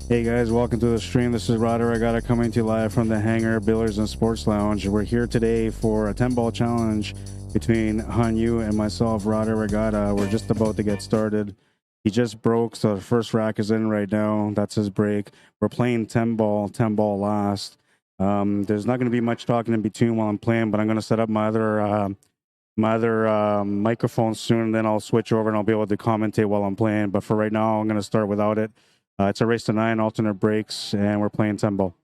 Hey guys, welcome to the stream. This is Rod Arriagada coming to you live from the Hangar Billiards and Sports Lounge. We're here today for a 10-ball challenge between Hanyu and myself, Rod Arriagada. We're just about to get started. He just broke, so the first rack is in right now. That's his break. We're playing 10 ball last. There's not going to be much talking in between while I'm playing, but I'm going to set up my other microphone soon, and then I'll switch over and I'll be able to commentate while I'm playing. But for right now, I'm going to start without it. It's a race to 9, alternate breaks, and we're playing 10 ball.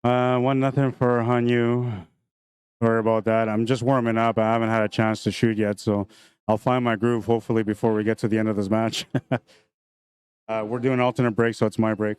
One nothing for Hanyu. Sorry about that. I'm just warming up. I haven't had a chance to shoot yet, so I'll find my groove hopefully before we get to the end of this match. We're doing alternate break, so it's my break.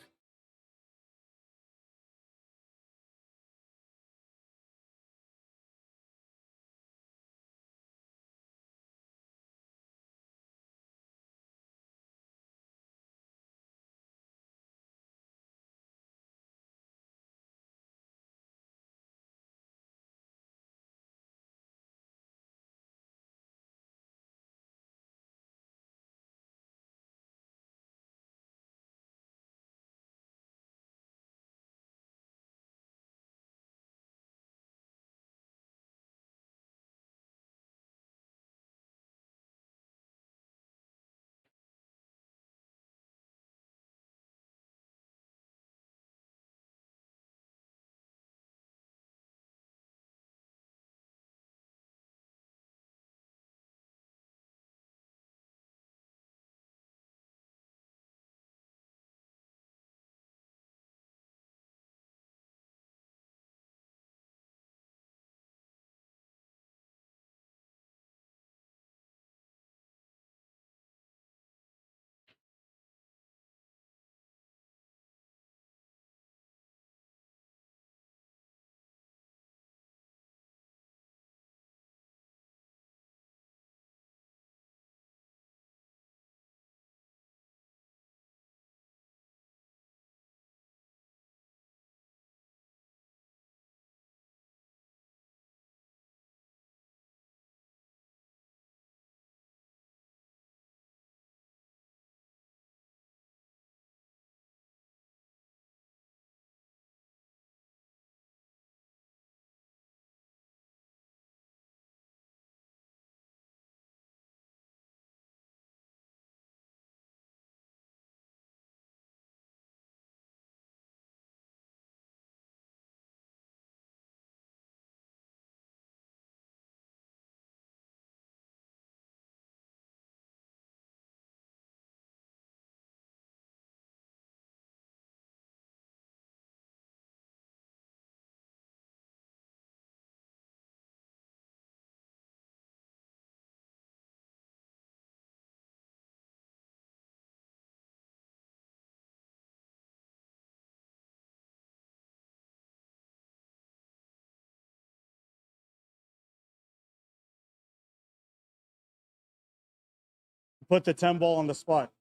put the 10 ball on the spot.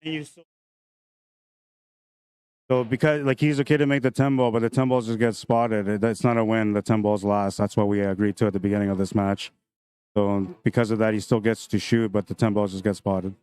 And you still. So because like he's okay to make the 10 ball, but the 10 balls just get spotted. It's not a win. The 10 balls last. That's what we agreed to at the beginning of this match. So because of that, he still gets to shoot, but the 10 balls just get spotted.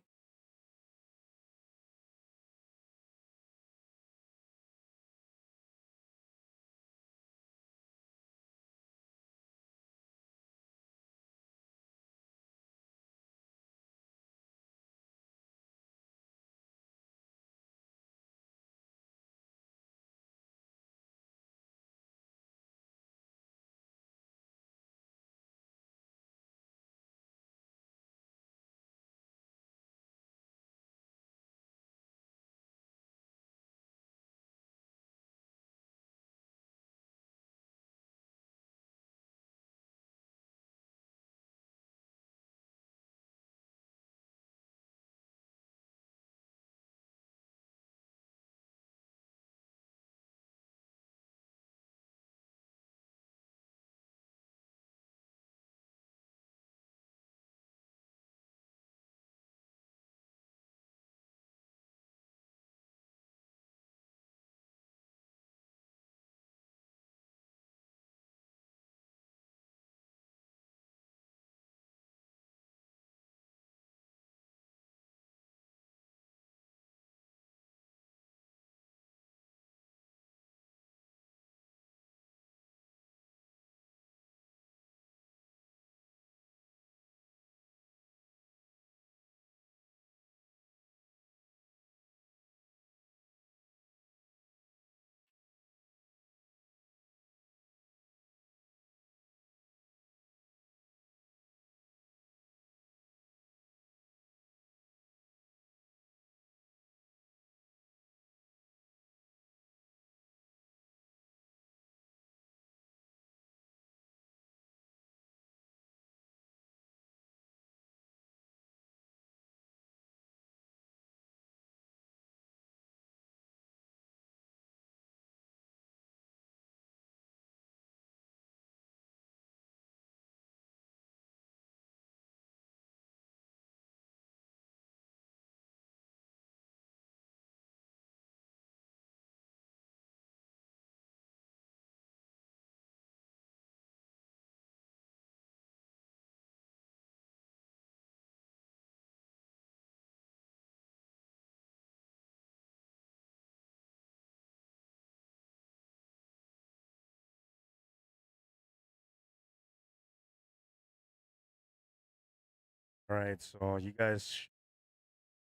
All right, so you guys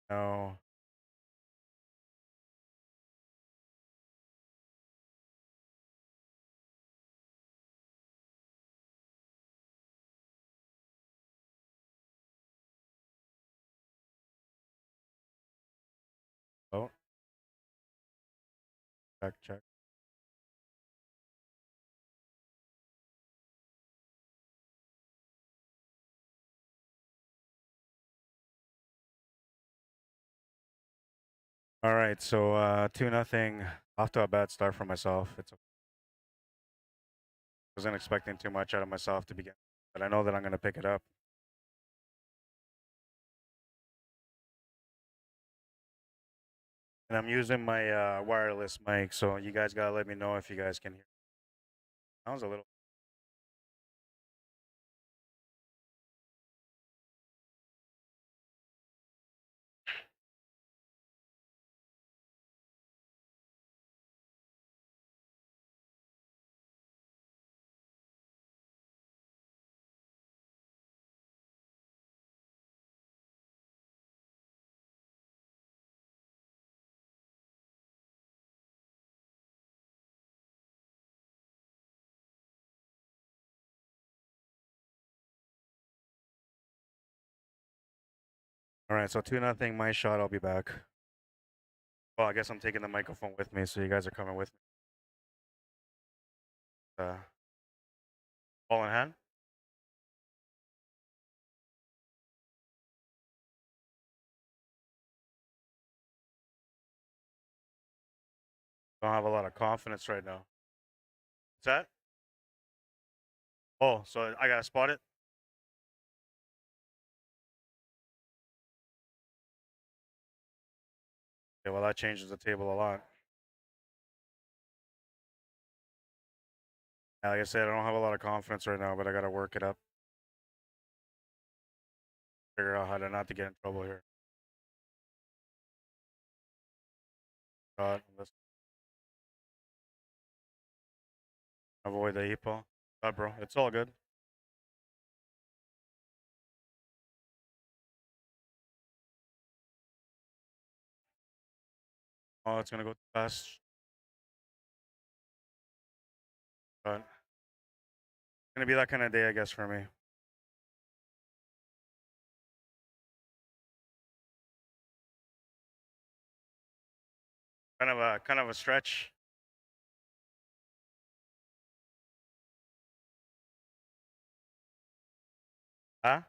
know. Oh, check. All right, so 2-0. Off to a bad start for myself. Wasn't expecting too much out of myself to begin, but I know that I'm gonna pick it up. And I'm using my wireless mic, so you guys gotta let me know if you guys can hear. Sounds a little. All right, so 2-0, my shot. I'll be back. Well, I guess I'm taking the microphone with me, so you guys are coming with me. Ball in hand. Don't have a lot of confidence right now. What's that? Oh, so I gotta spot it. Okay, well, that changes the table a lot. Like I said, I don't have a lot of confidence right now, but I got to work it up. Figure out how to not to get in trouble here. Let's avoid the EPO. Bro, it's all good. Oh, it's gonna go too fast. But it's gonna be that kind of day, I guess, for me. Kind of a stretch. Huh?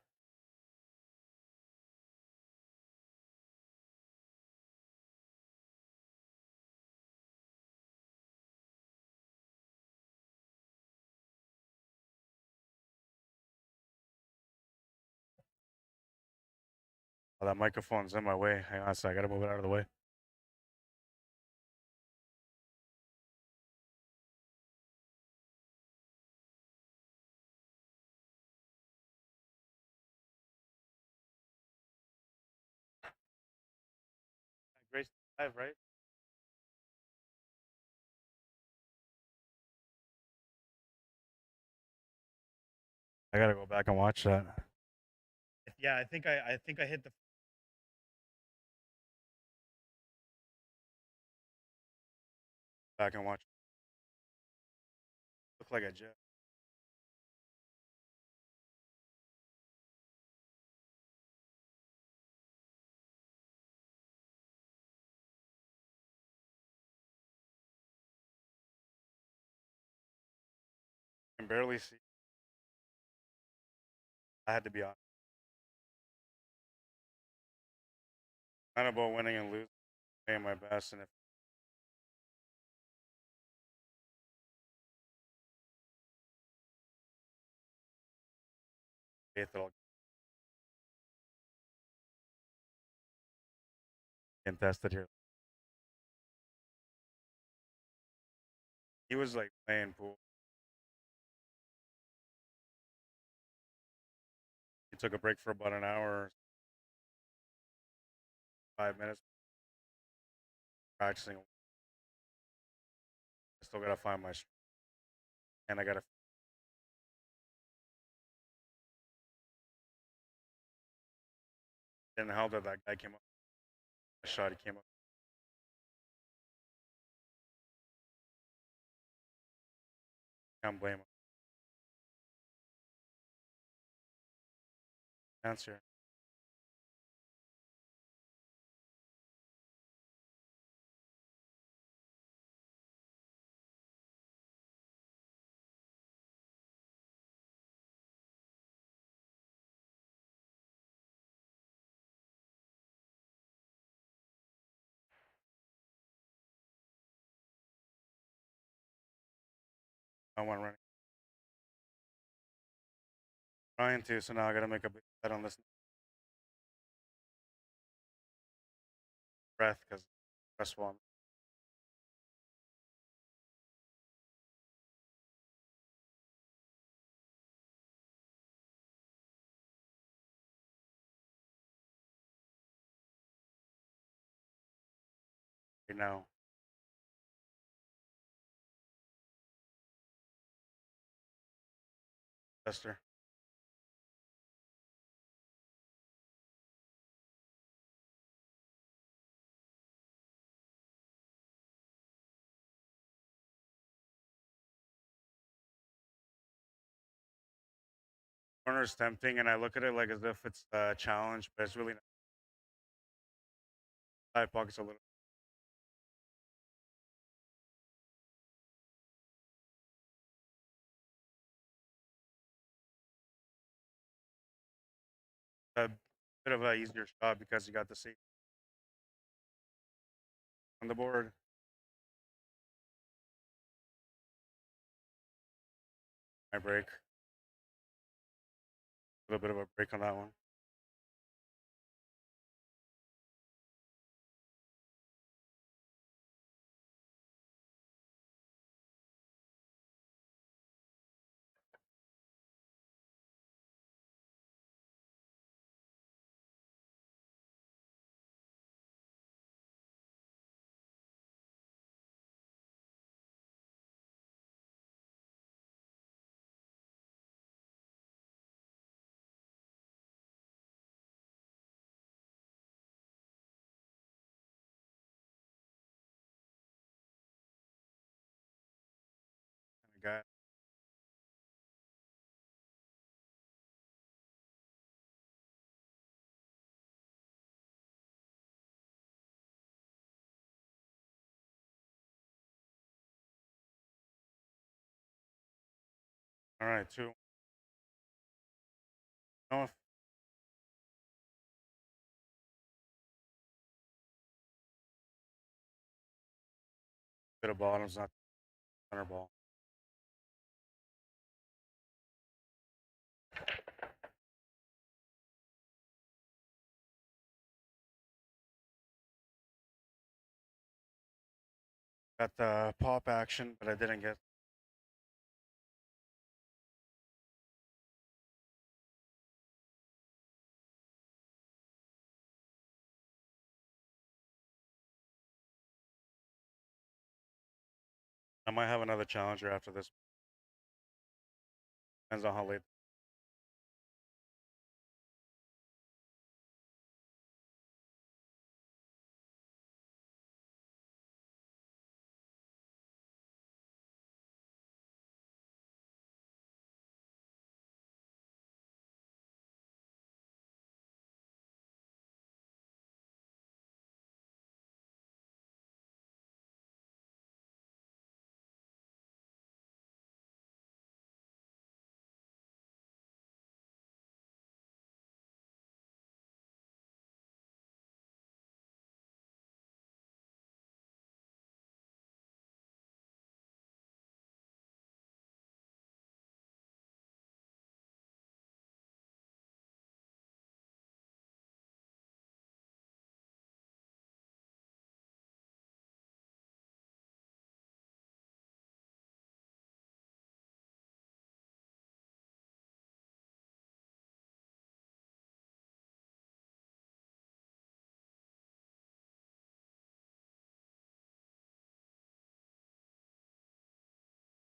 Oh, that microphone's in my way. Hang on a sec. I gotta move it out of the way. Grace live, right? I gotta go back and watch that. Yeah, I think I hit the back and watch. Look like a jet. I can barely see. I had to be honest. Not about winning and losing. Playing my best, and if faith, it'll get tested here. He was like playing pool. He took a break for about an hour, 5 minutes, practicing. I still gotta find my strength, and I gotta. Didn't help that that guy came up. A shot he came up. Can't blame him. Answer. I want running. Trying to, so now I gotta make a big bet on this breath because stressful. Right now. Tester. Corner is tempting, and I look at it like as if it's a challenge, but it's really not. Side pockets a little. A bit of a easier shot because you got the seat on the board. My break. A little bit of a break on that one. All right, two. No, if bit of bottom's not center ball. Got the pop action, but I didn't get. I might have another challenger after this. Depends on how late.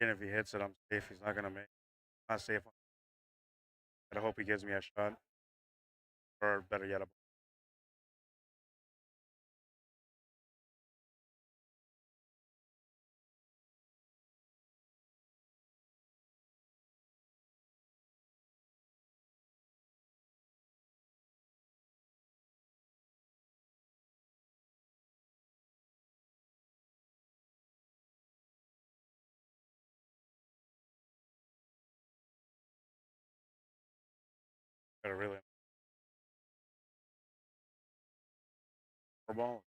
And if he hits it, I'm safe. He's not gonna make. Not safe. But I hope he gives me a shot, or better yet, a. Got a really ball.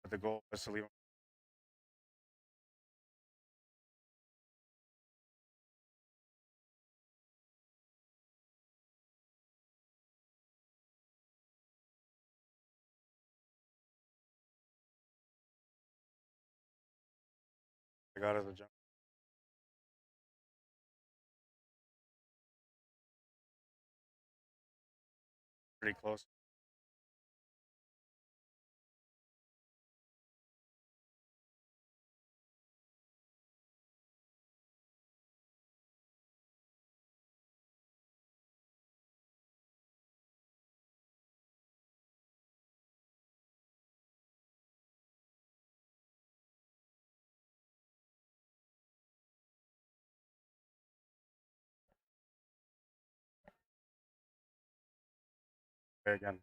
But the goal was to leave him. I got it as a jump. Pretty close. Okay, again.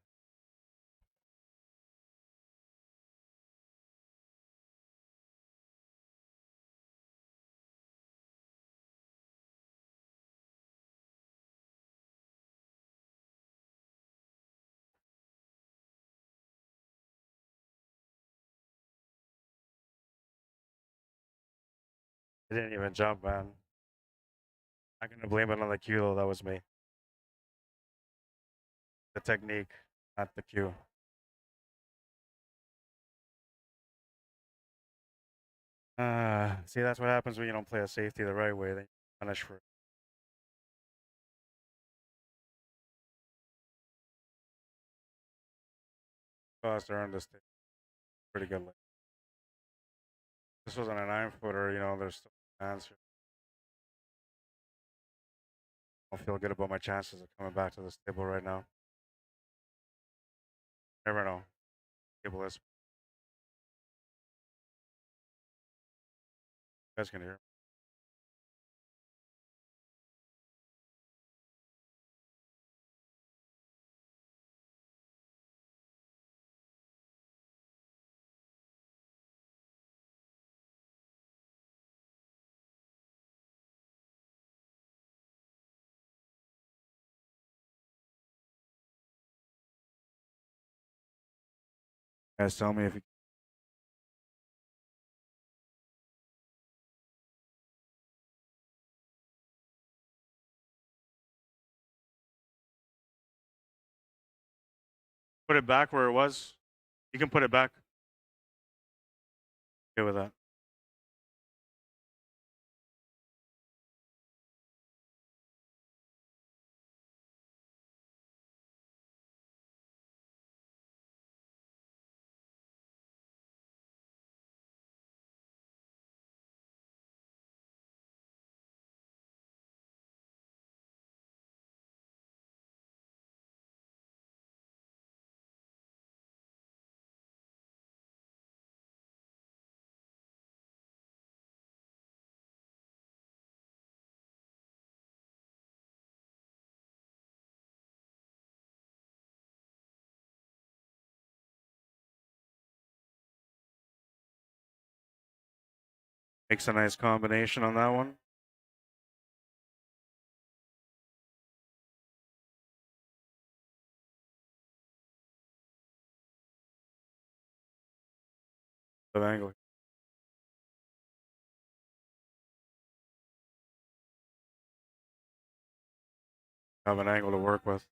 I didn't even jump, man. I'm gonna blame it on the cue though. That was me. The technique, not the cue. See, that's what happens when you don't play a safety the right way. Then you punish for it. Cost to earn this thing. pretty good. This wasn't a 9-footer, you know, there's still an answer. I don't feel good about my chances of coming back to this table right now. Never know. Table is. You guys can hear. You guys tell me if you put it back where it was. You can put it back. Okay with that. Makes a nice combination on that one. The angle. Have an angle to work with.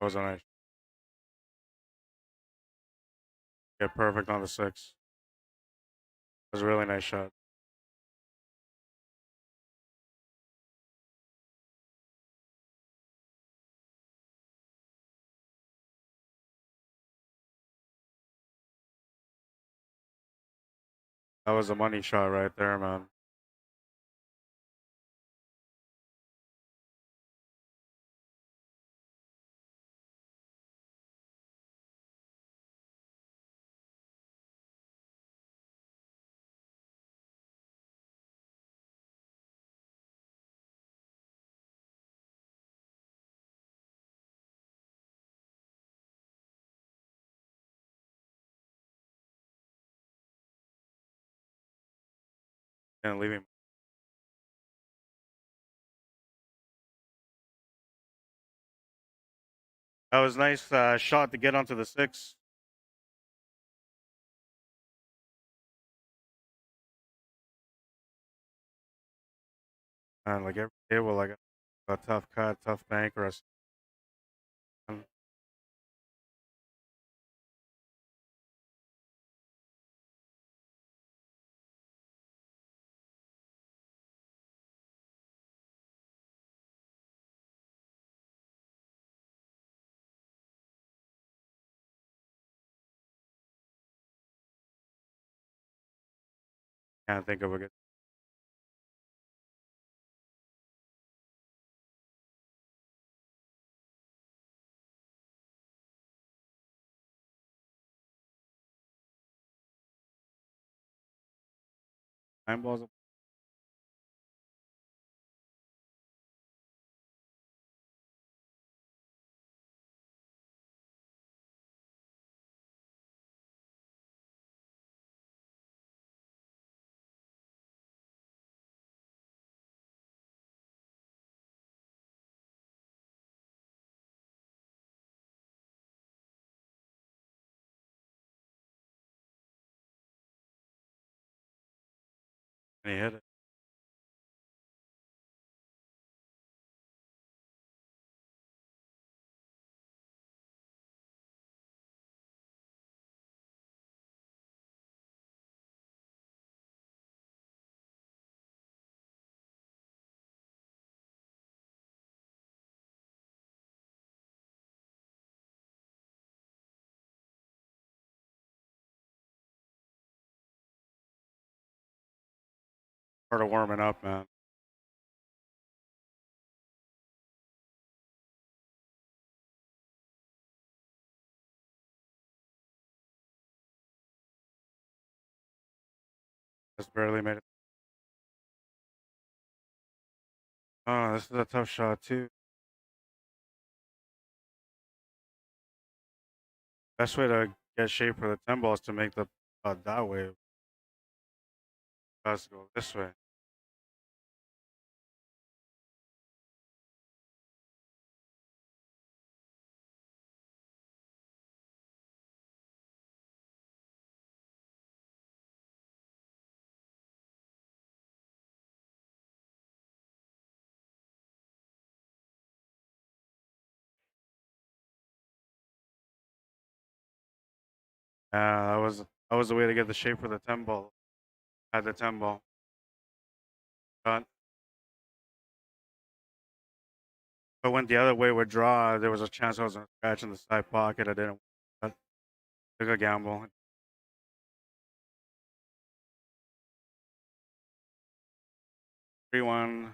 That was a nice. Get perfect on the 6. It was a really nice shot. That was a money shot right there, man. Can't leave him. That was nice shot to get onto the 6. And like every table, like a tough cut, tough bank, or a. Can't think of a good. Nine balls. And he hit it. Part of warming up, man. Just barely made it. Oh, this is a tough shot too. Best way to get shape for the 10 ball is to make the that way. Has to go this way. Yeah, that was the way to get the shape for the 10 ball. Had the 10 ball. But if I went the other way with draw, there was a chance I was gonna scratch in the side pocket. I didn't. But took a gamble. 3-1.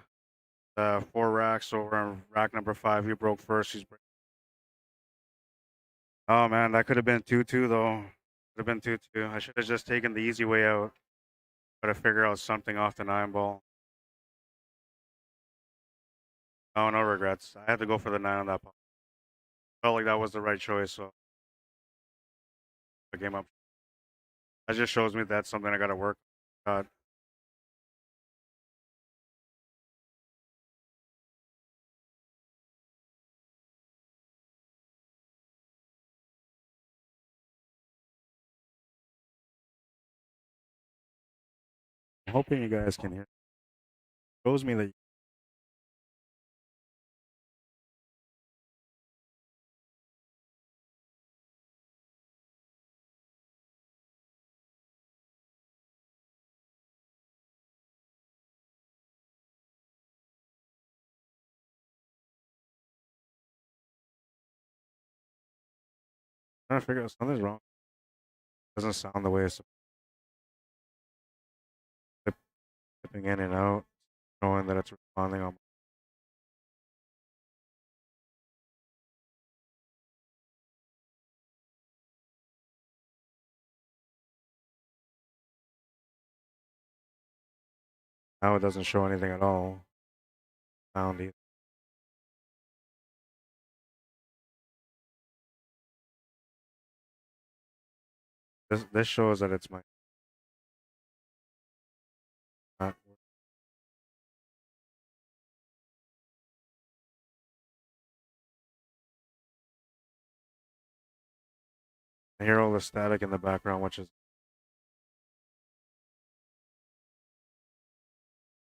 4 racks over on rack number 5. He broke first. He's breaking. Oh man, that could have been 2-2 though. Could have been 2-2. I should have just taken the easy way out. Got to figure out something off the 9 ball. Oh, no regrets. I had to go for the 9 on that ball. Felt like that was the right choice, so I came up. That just shows me that's something I got to work on. I'm hoping you guys can hear. Shows me that. I'm trying to figure out something's wrong. Doesn't sound the way it's tipping in and out, knowing that it's responding on. Now it doesn't show anything at all. Sound either. This shows that it's my. Not, I hear all the static in the background, which is.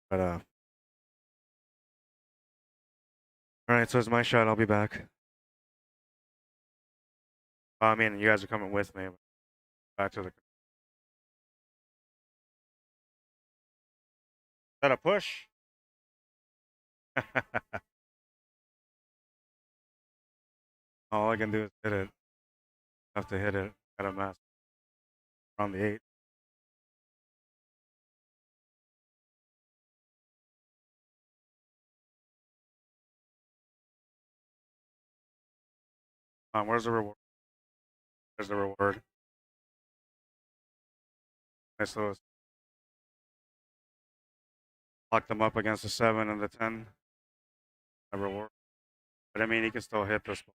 But all right, so it's my shot. I'll be back. I mean, you guys are coming with me. Back to the. Is that a push? All I can do is hit it. Have to hit it. Got a mess. On the 8. Where's the reward? There's the reward. Nice little. Lock them up against the 7 and the 10. A reward. But I mean, he can still hit this ball.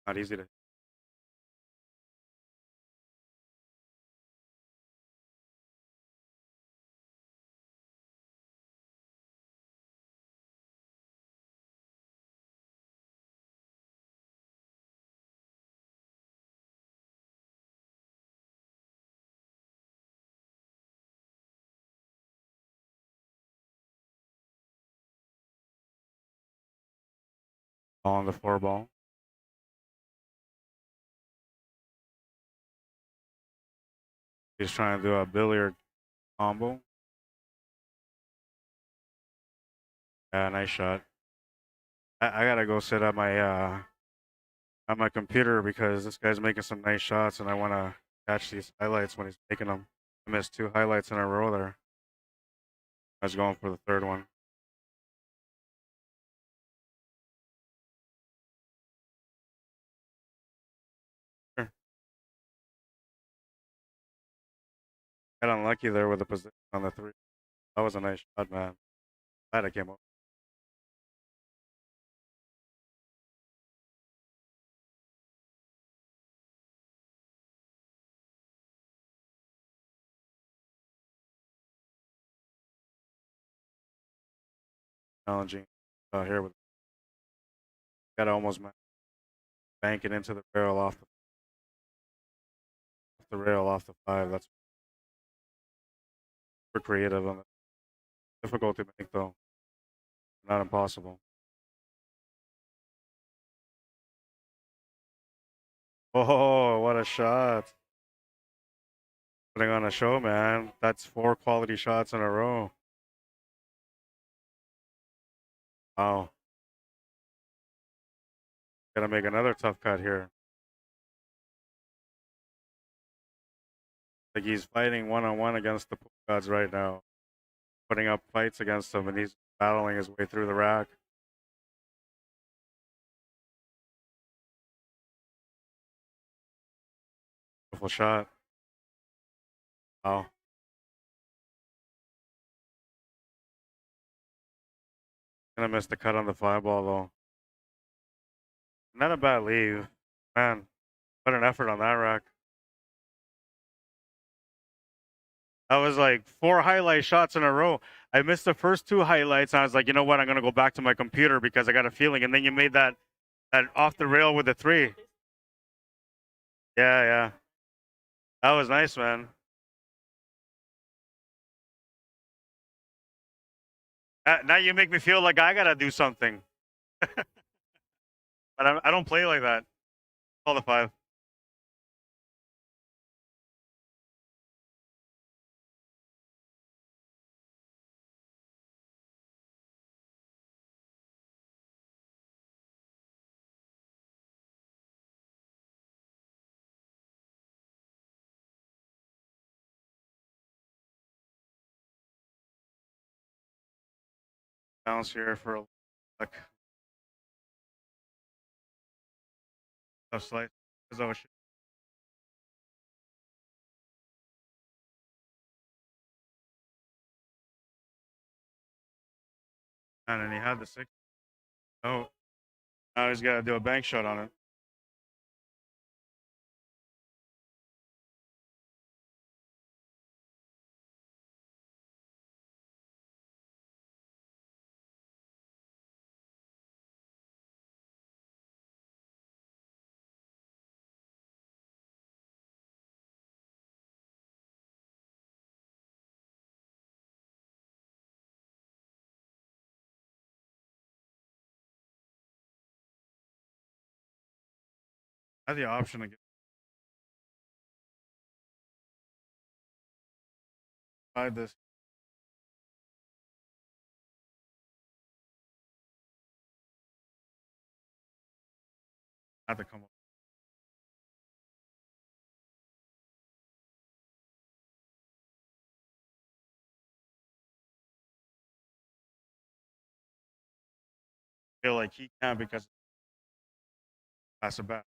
Not easy to. On the 4 ball. He's trying to do a billiard combo. Yeah, nice shot. I gotta go sit at my computer because this guy's making some nice shots and I want to catch these highlights when he's making them. I missed 2 highlights in a row there. I was going for the third one. Sure. Got unlucky there with the position on the 3. That was a nice shot, man. Glad I came up. Challenging here with got to almost bank it into the barrel off the rail off the 5. That's super creative on it. Difficult to make though. Not impossible. Oh, what a shot. Putting on a show, man. That's 4 quality shots in a row. Wow. Gotta make another tough cut here. Like he's fighting one-on-one against the pool gods right now. Putting up fights against them, and he's battling his way through the rack. Beautiful shot. Wow. Gonna miss the cut on the 5 ball though. Not a bad leave. Man, what an effort on that rack. That was like 4 highlight shots in a row. I missed the first 2 highlights. And I was like, you know what? I'm gonna go back to my computer because I got a feeling. And then you made that off the rail with the 3. Yeah, yeah. That was nice, man. Now you make me feel like I gotta do something. But I don't play like that. Call the 5. Bounce here for a like tough slice. Oh shit. And he had the 6. Oh, now he's got to do a bank shot on it. I had the option to get tried this. Had to come up. Feel like he can't because that's a bad.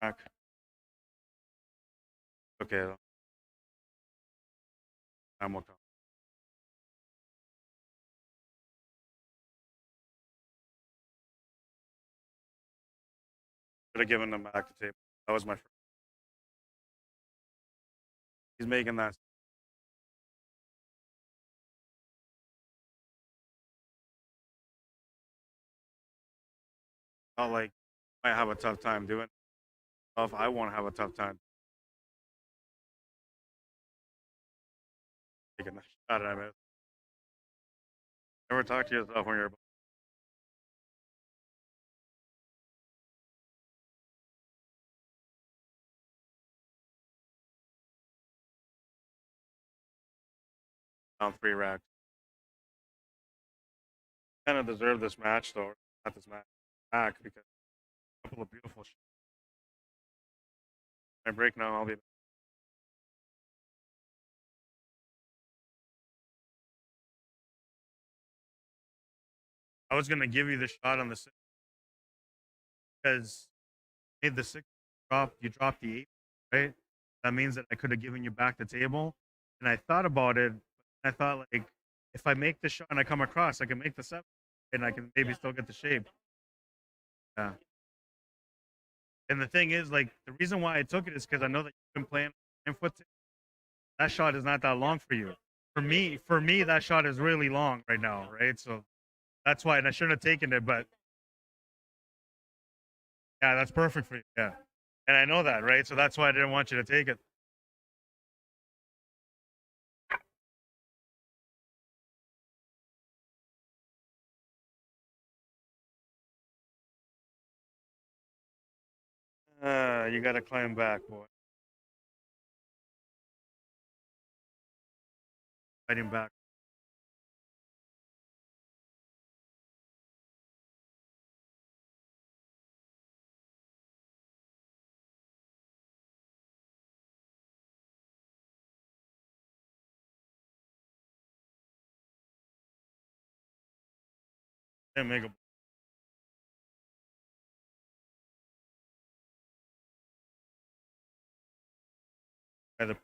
Back. Okay, time will come. Should have given them back the table. That was my first. He's making that. Not like I might have a tough time doing stuff. I won't have a tough time taking the shot I miss. Never talk to yourself when you're down 3 racks. Kind of deserve this match though. Not this match. Back because a couple of beautiful shots. My break now. I'll be. I was gonna give you the shot on the 6 because you made the 6 drop. You dropped the 8, right? That means that I could have given you back the table. And I thought about it. I thought like if I make the shot and I come across, I can make the 7, and I can maybe still get the shape. Yeah. And the thing is, like, the reason why I took it is because I know that you've been playing 9 foot. That shot is not that long for you. For me, that shot is really long right now, right? So that's why, and I shouldn't have taken it, but yeah, that's perfect for you. Yeah, and I know that, right? So that's why I didn't want you to take it. You got to climb back, boy. Fighting back. Didn't make a. By the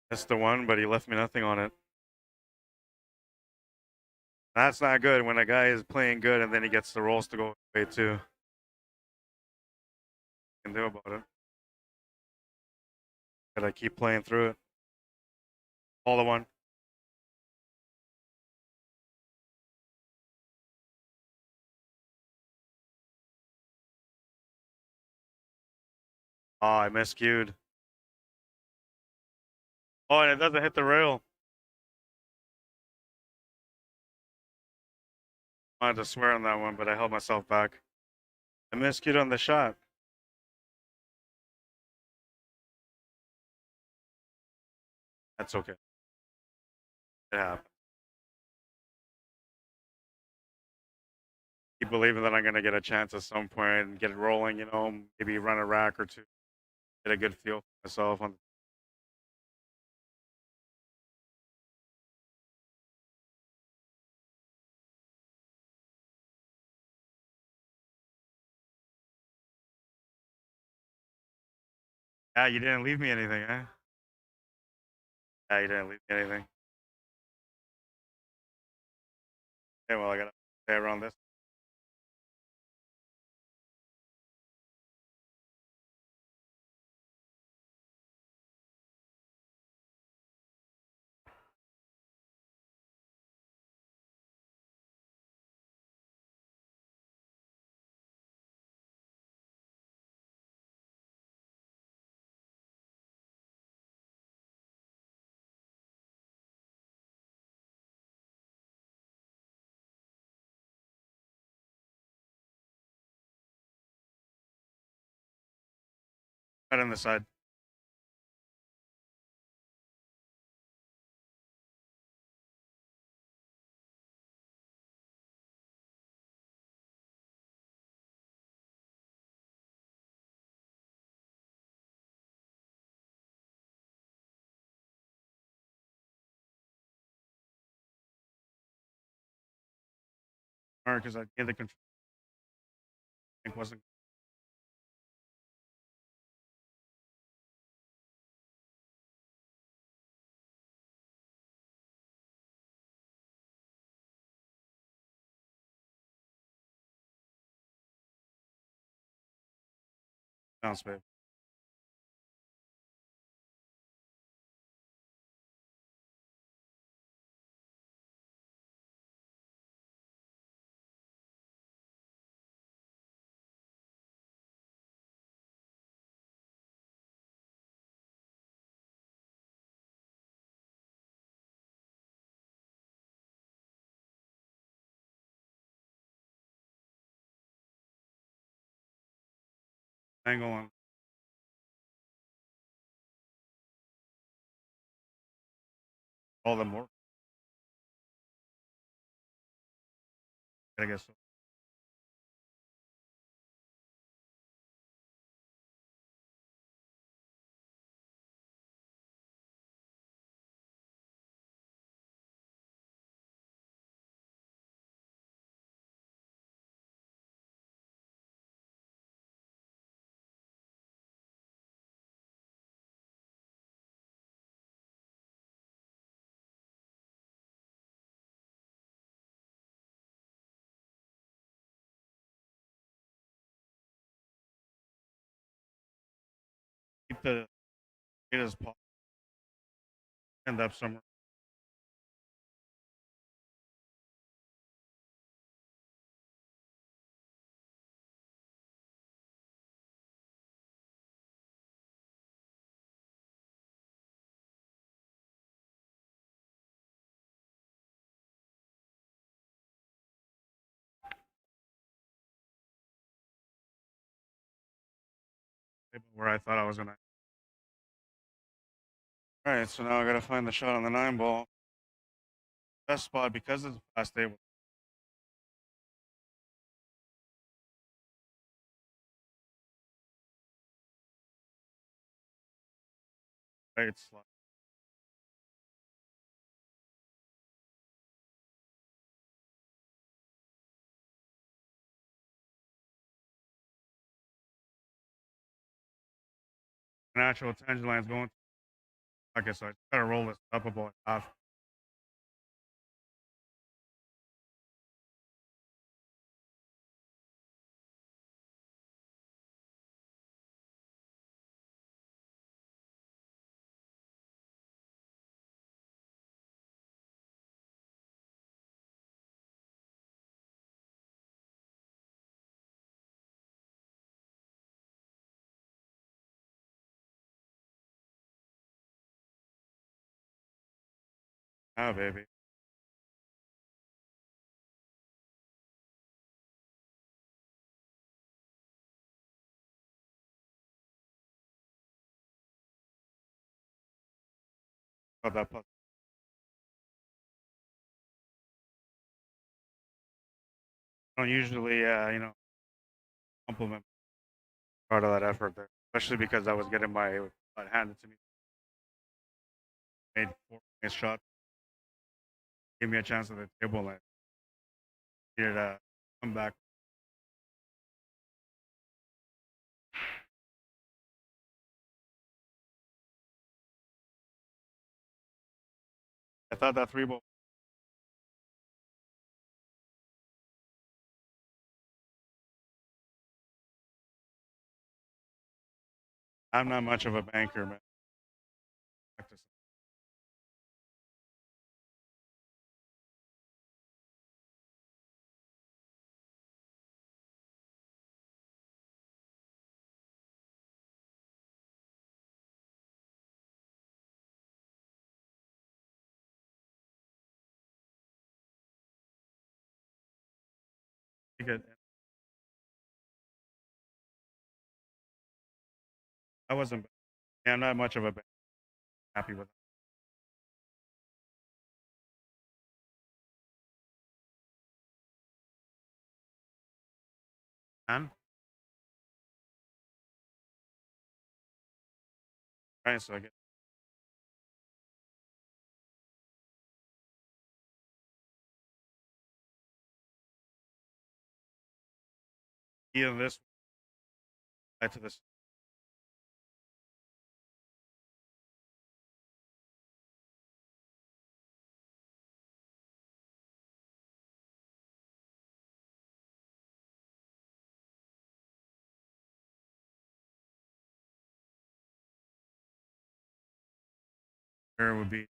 That's the one, but he left me nothing on it. That's not good when a guy is playing good and then he gets the rolls to go away too. Can do about it. Gotta keep playing through it. All the one. Oh, I miscued. Oh, and it doesn't hit the rail. I wanted to swear on that one, but I held myself back. I miscued on the shot. That's okay. It happened. Keep believing that I'm gonna get a chance at some point and get it rolling. You know, maybe run a rack or two, get a good feel for myself on. Yeah, you didn't leave me anything, eh? Yeah, you didn't leave me anything. Okay, well, I gotta stay around this. Right on the side. smart because I gave the control. I think wasn't bounce, babe. Angle on all the more. I guess so. Keep the potatoes pop. End up somewhere. Where I thought I was gonna. All right, so now I gotta find the shot on the 9 ball. Best spot because it's fast table. Right slot. Natural tangent lines going. Okay, so I gotta roll this up about half. Ah, baby. Got that putt. I don't usually, compliment part of that effort there, especially because I was getting my butt handed to me. Made 4 nice shots, gave me a chance at the table, and needed a comeback. I thought that 3 ball. I'm not much of a banker, man. I wasn't. Yeah, I'm not much of a banker. Happy with it. Man, right? So I get in this to this. There would be.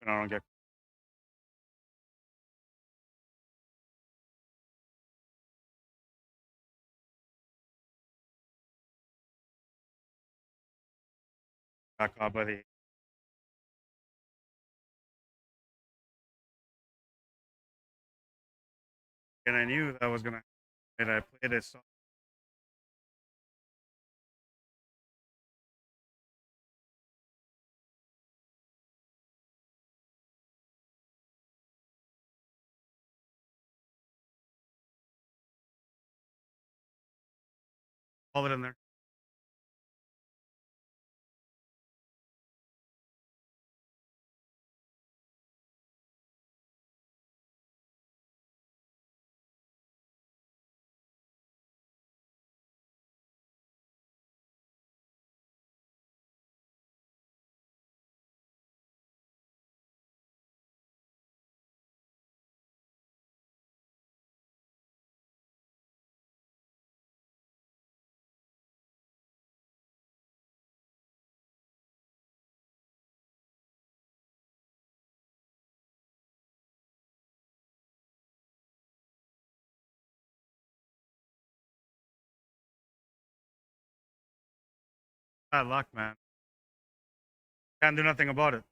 I don't get. Got caught by the. And I knew that was gonna. And I played it. So all it in there. Bad luck, man. Can't do nothing about it.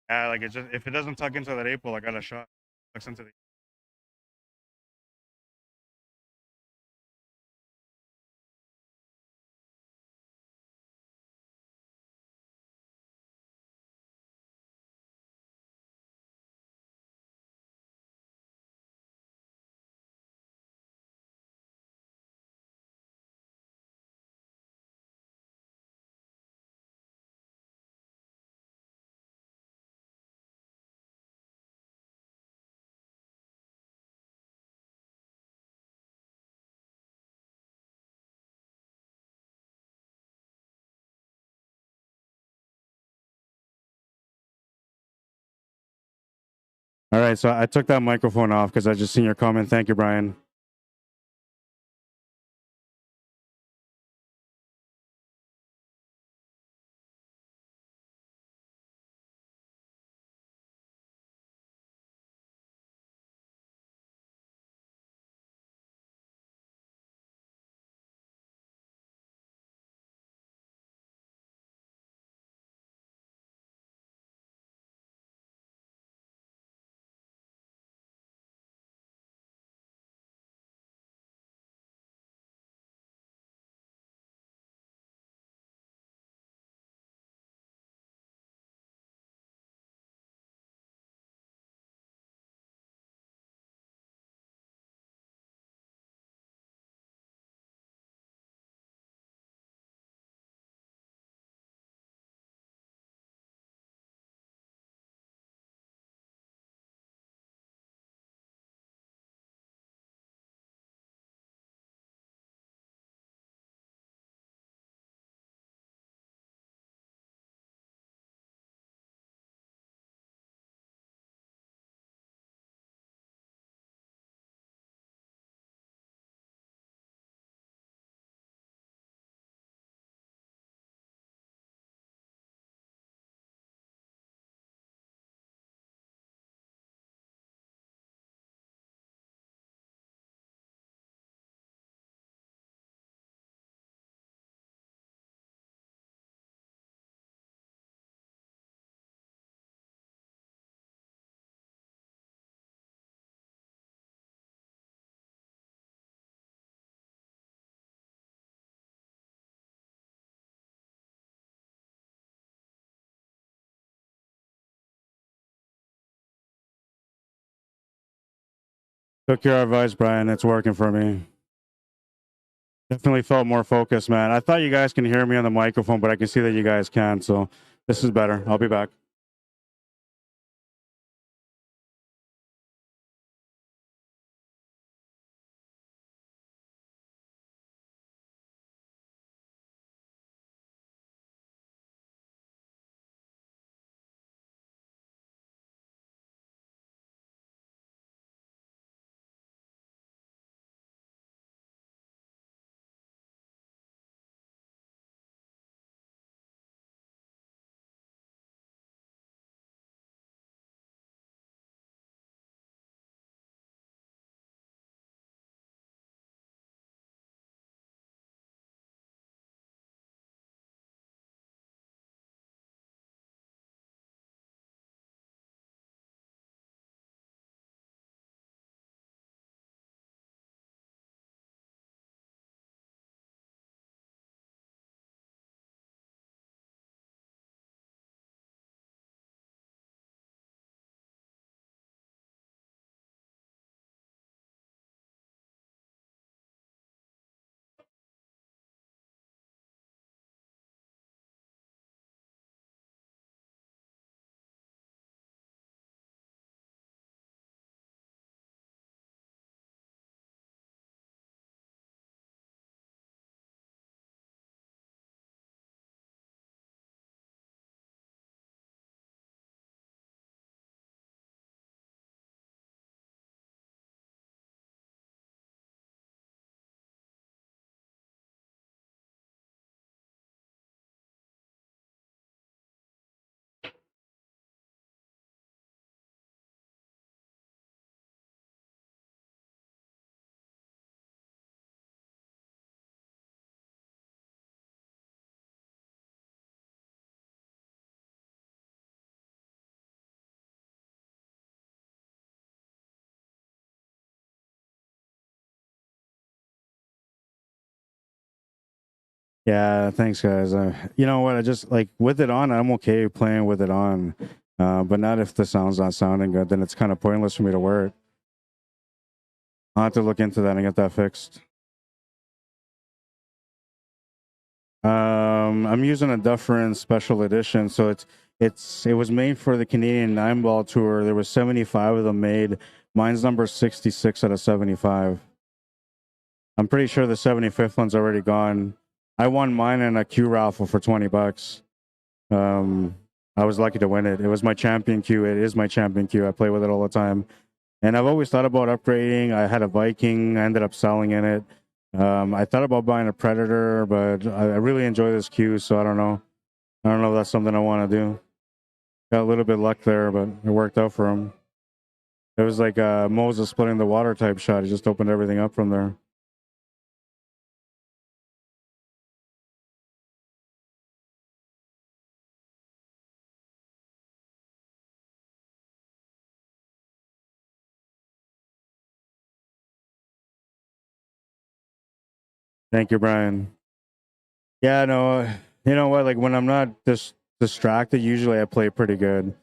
Yeah, like it just if it doesn't tuck into that 8 ball, I got a shot. Tucks into the. All right, so I took that microphone off because I just seen your comment. Thank you, Brian. Took your advice, Brian. It's working for me. Definitely felt more focused, man. I thought you guys can hear me on the microphone, but I can see that you guys can. So this is better. I'll be back. Yeah, thanks, guys. You know what? I just like with it on, I'm okay playing with it on, but not if the sound's not sounding good. Then it's kind of pointless for me to wear it. I'll have to look into that and get that fixed. I'm using a Dufferin Special Edition, so it was made for the Canadian 9-ball tour. There was 75 of them made. Mine's number 66 out of 75. I'm pretty sure the 75th one's already gone. I won mine in a Q raffle for $20. I was lucky to win it. It was my champion Q. It is my champion Q. I play with it all the time. And I've always thought about upgrading. I had a Viking. I ended up selling in it. I thought about buying a Predator, but I really enjoy this Q, so I don't know. I don't know if that's something I want to do. Got a little bit of luck there, but it worked out for him. It was like Moses splitting the water type shot. He just opened everything up from there. Thank you, Brian. Yeah, no, you know what? Like when I'm not distracted, usually I play pretty good.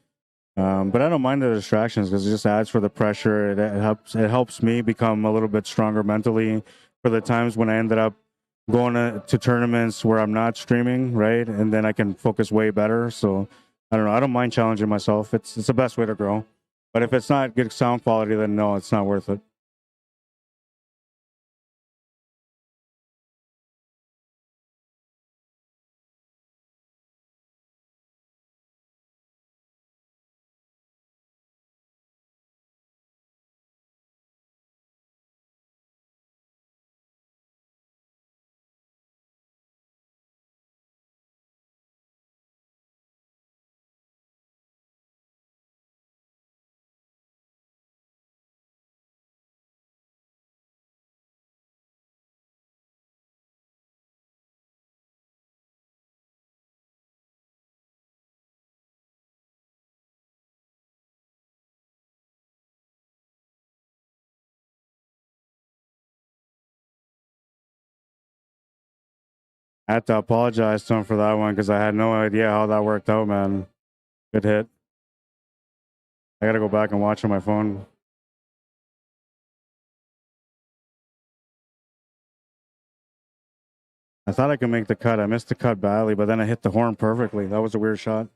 But I don't mind the distractions because it just adds for the pressure. It helps me become a little bit stronger mentally for the times when I ended up going to tournaments where I'm not streaming, right? And then I can focus way better. So I don't know. I don't mind challenging myself. It's the best way to grow. But if it's not good sound quality, then no, it's not worth it. I had to apologize to him for that one because I had no idea how that worked out, man. Good hit. I got to go back and watch on my phone. I thought I could make the cut. I missed the cut badly, but then I hit the horn perfectly. That was a weird shot.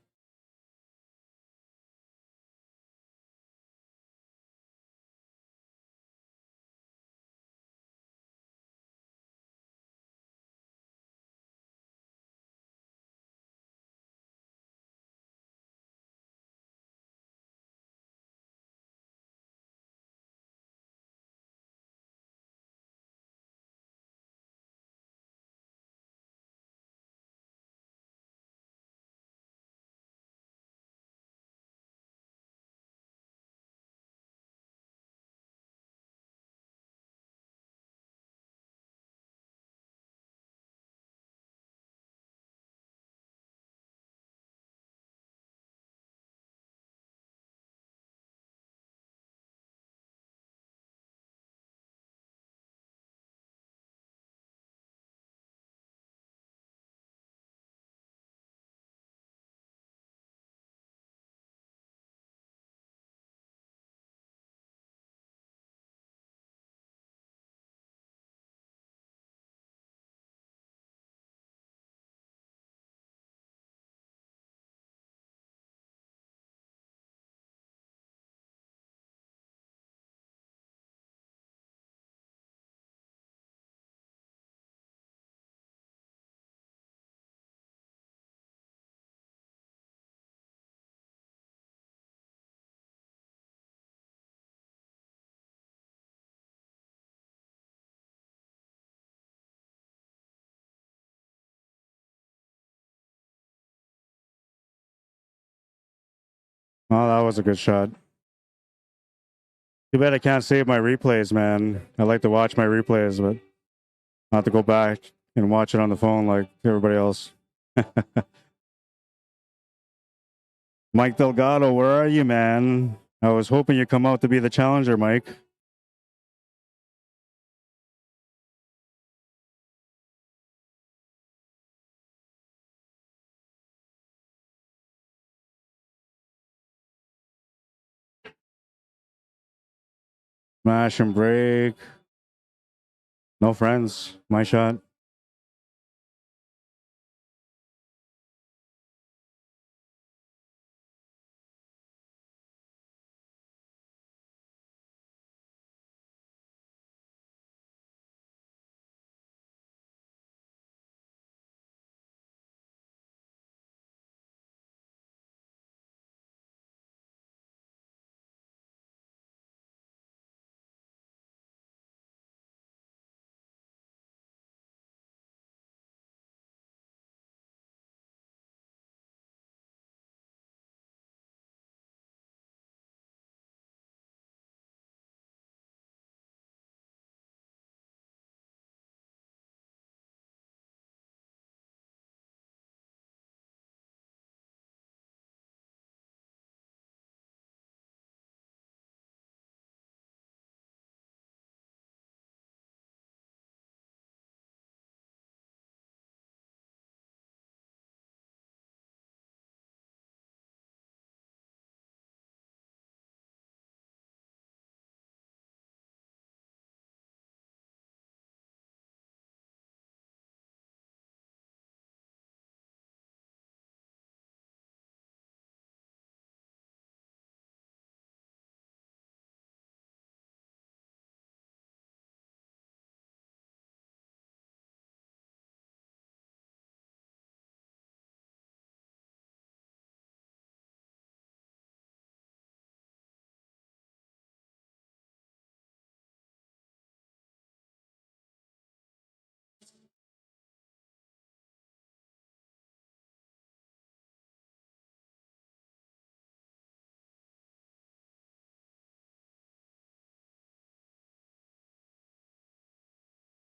Oh, that was a good shot. Too bad I can't save my replays, man. I like to watch my replays, but I have to go back and watch it on the phone like everybody else. Mike Delgado, where are you, man? I was hoping you'd come out to be the challenger, Mike. Smash and break. No friends. My shot.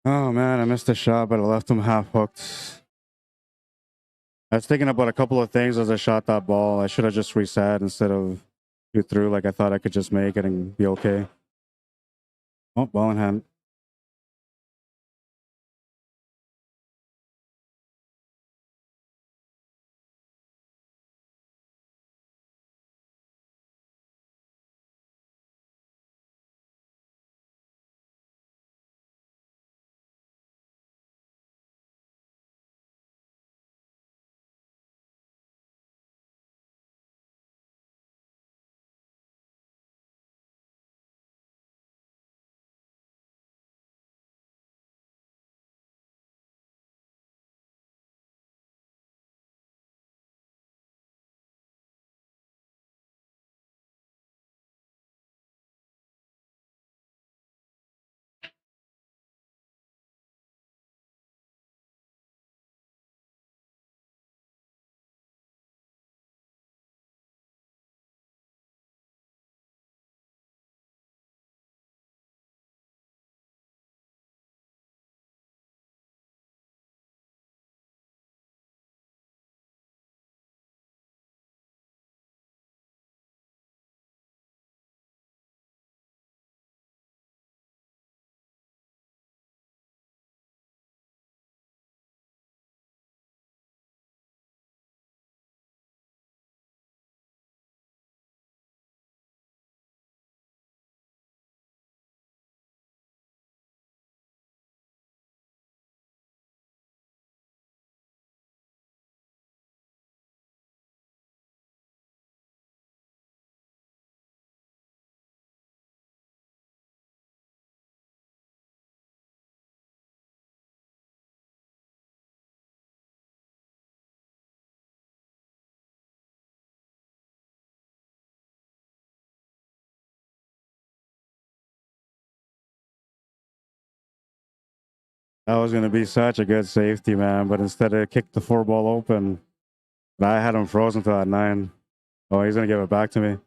Oh, man, I missed a shot, but I left him half hooked. I was thinking about a couple of things as I shot that ball. I should have just reset instead of shoot through like I thought I could just make it and be okay. Oh, ball in hand. That was going to be such a good safety, man. But instead, it kicked the 4 ball open. But I had him frozen to that 9. Oh, he's going to give it back to me.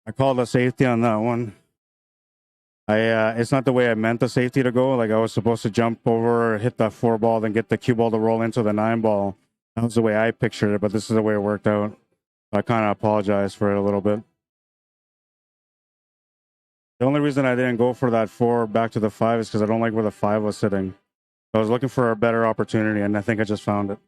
I called a safety on that one. It's not the way I meant the safety to go. Like I was supposed to jump over, hit that 4 ball, then get the cue ball to roll into the 9 ball. That was the way I pictured it, but this is the way it worked out. I kind of apologize for it a little bit. The only reason I didn't go for that 4 back to the 5 is because I don't like where the 5 was sitting. I was looking for a better opportunity, and I think I just found it.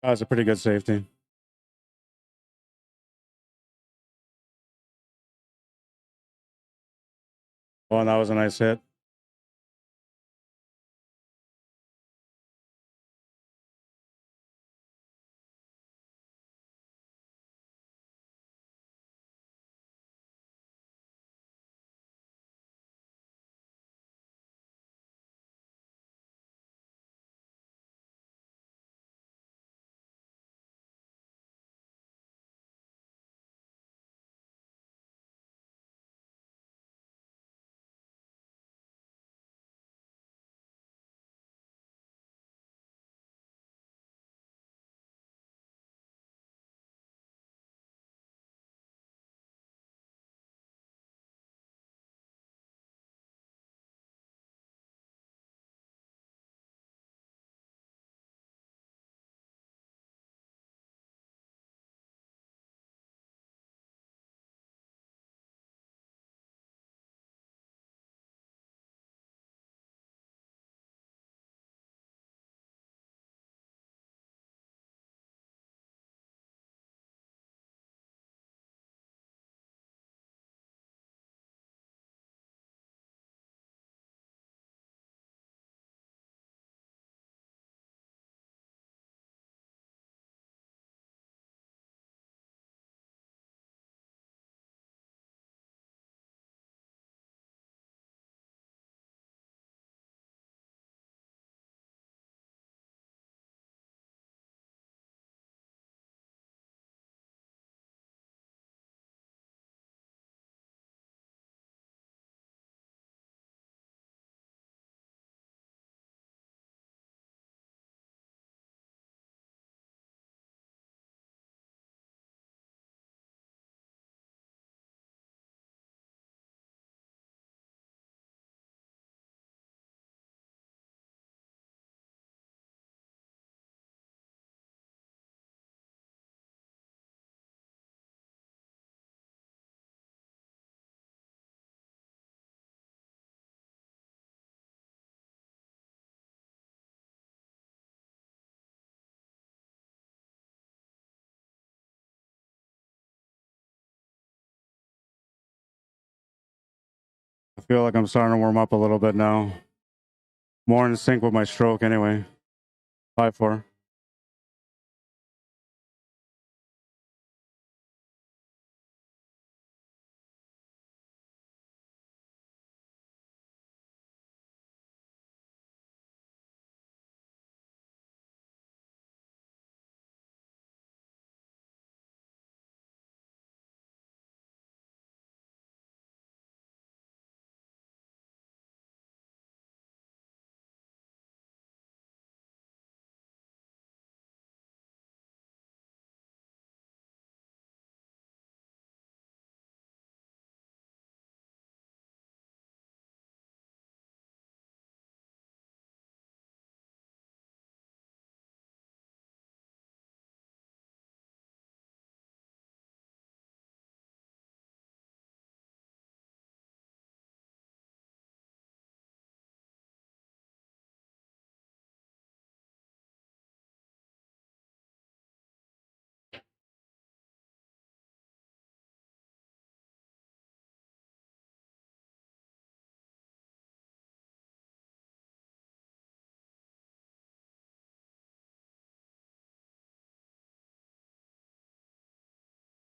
That was a pretty good safety. Oh, and that was a nice hit. Feel like I'm starting to warm up a little bit now. More in sync with my stroke anyway. 5-4.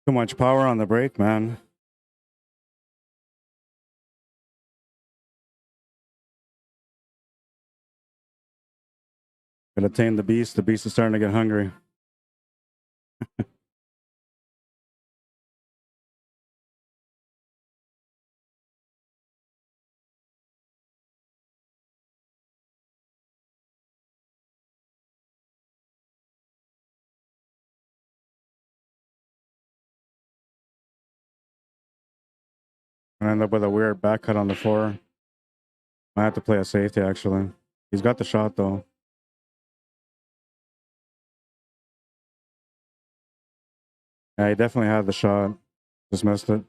Too much power on the brake, man. Gotta tame the beast. The beast is starting to get hungry. I end up with a weird back cut on the 4. I have to play a safety, actually. He's got the shot, though. Yeah, he definitely had the shot. Just missed it.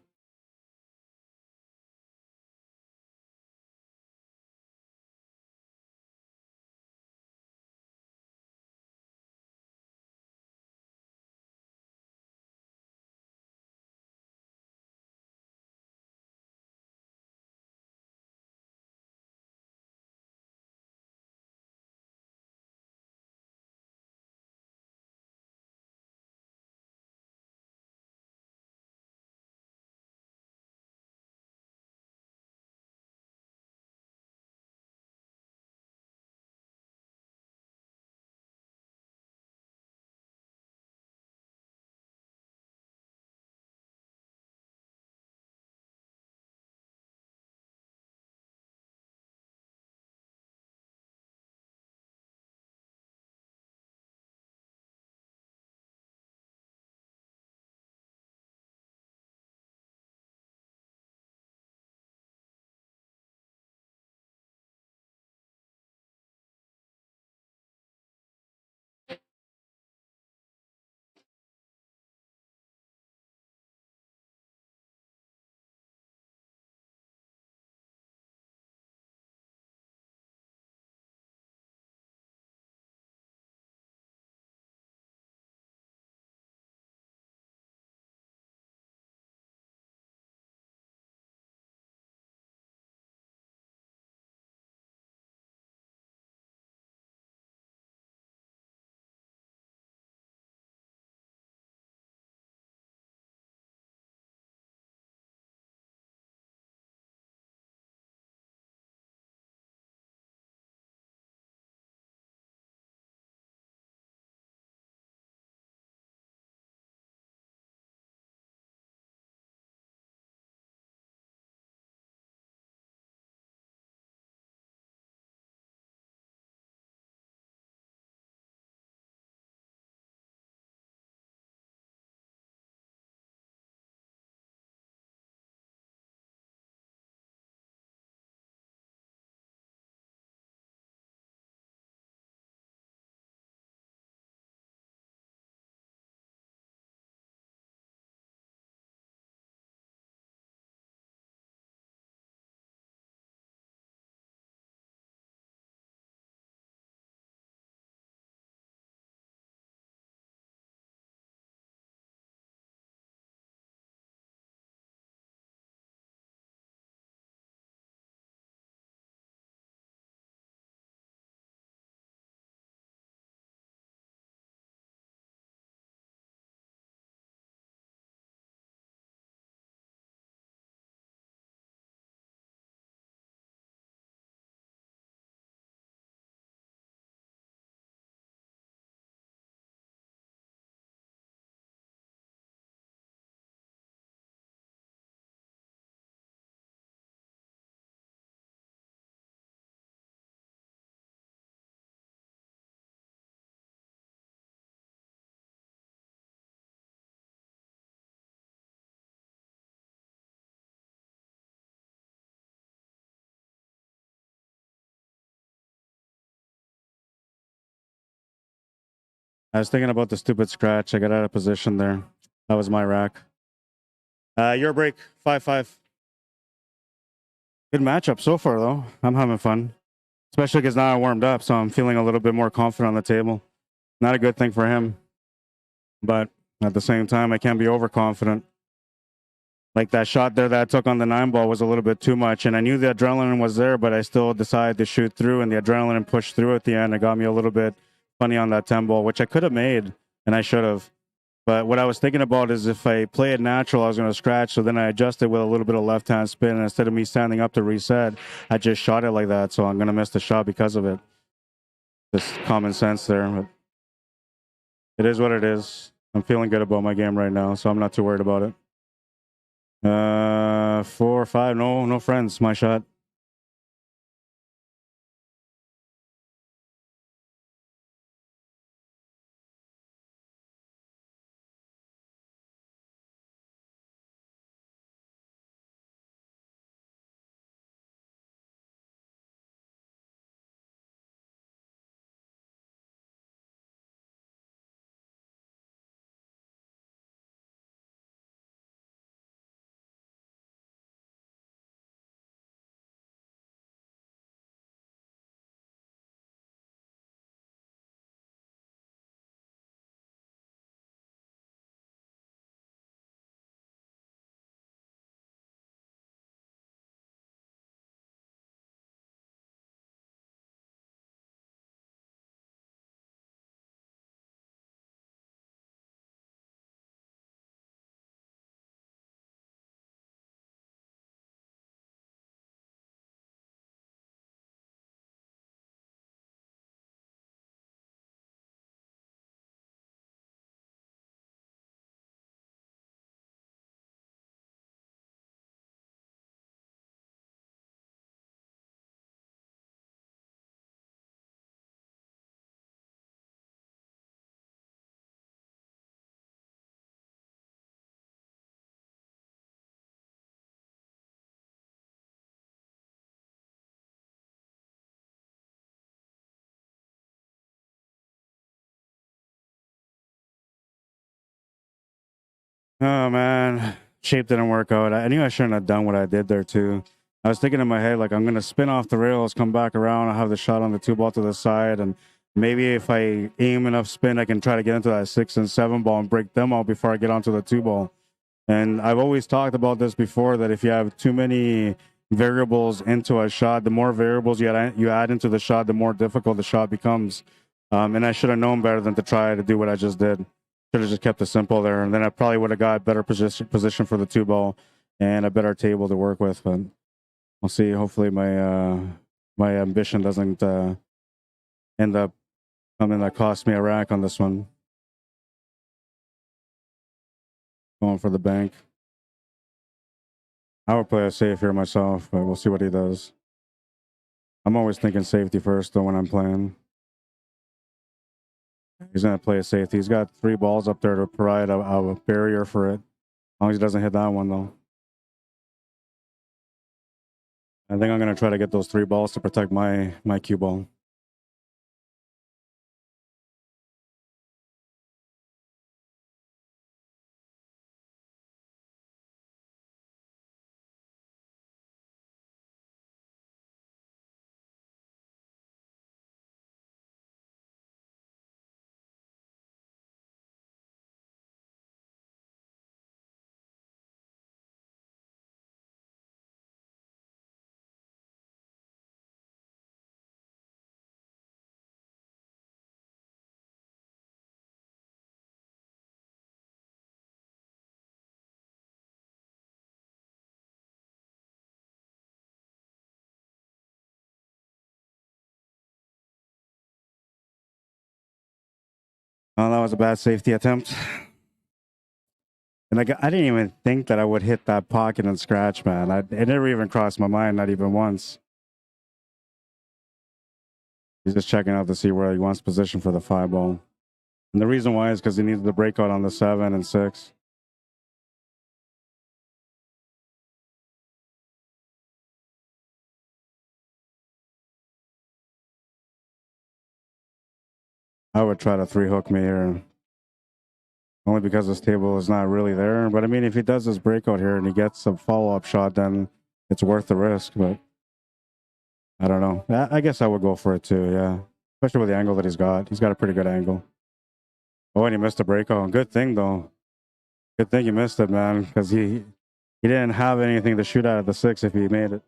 I was thinking about the stupid scratch. I got out of position there. That was my rack. Your break, 5-5. Good matchup so far, though. I'm having fun, especially because now I warmed up, so I'm feeling a little bit more confident on the table. Not a good thing for him, but at the same time, I can't be overconfident. Like that shot there that I took on the 9-ball was a little bit too much, and I knew the adrenaline was there, but I still decided to shoot through, and the adrenaline pushed through at the end. It got me a little bit funny on that 10-ball, which I could have made, and I should have. But what I was thinking about is if I play it natural, I was going to scratch. So then I adjusted with a little bit of left-hand spin. And instead of me standing up to reset, I just shot it like that. So I'm going to miss the shot because of it. Just common sense there. But it is what it is. I'm feeling good about my game right now, so I'm not too worried about it. 4 or 5. No friends. My shot. Oh, man. Shape didn't work out. I knew I shouldn't have done what I did there, too. I was thinking in my head, like, I'm going to spin off the rails, come back around. I'll have the shot on the 2-ball to the side. And maybe if I aim enough spin, I can try to get into that 6 and 7-ball and break them out before I get onto the 2-ball. And I've always talked about this before, that if you have too many variables into a shot, the more variables you add into the shot, the more difficult the shot becomes. And I should have known better than to try to do what I just did. Should have just kept it simple there, and then I probably would have got better position for the 2-ball and a better table to work with. But we'll see. Hopefully, my ambition doesn't end up something that cost me a rack on this one. Going for the bank. I would play it safe here myself, but we'll see what he does. I'm always thinking safety first, though, when I'm playing. He's going to play a safety. He's got 3 balls up there to provide a barrier for it. As long as he doesn't hit that one, though. I think I'm going to try to get those 3 balls to protect my cue ball. Oh, that was a bad safety attempt. And I didn't even think that I would hit that pocket and scratch, man. It never even crossed my mind, not even once. He's just checking out to see where he wants position for the 5-ball. And the reason why is because he needs the breakout on the 7 and 6. I would try to 3-hook me here. Only because this table is not really there. But I mean, if he does this breakout here and he gets a follow-up shot, then it's worth the risk. But I don't know. I guess I would go for it too, yeah. Especially with the angle that he's got. He's got a pretty good angle. Oh, and he missed a breakout. Good thing, though. Good thing he missed it, man, because he didn't have anything to shoot at the 6 if he made it.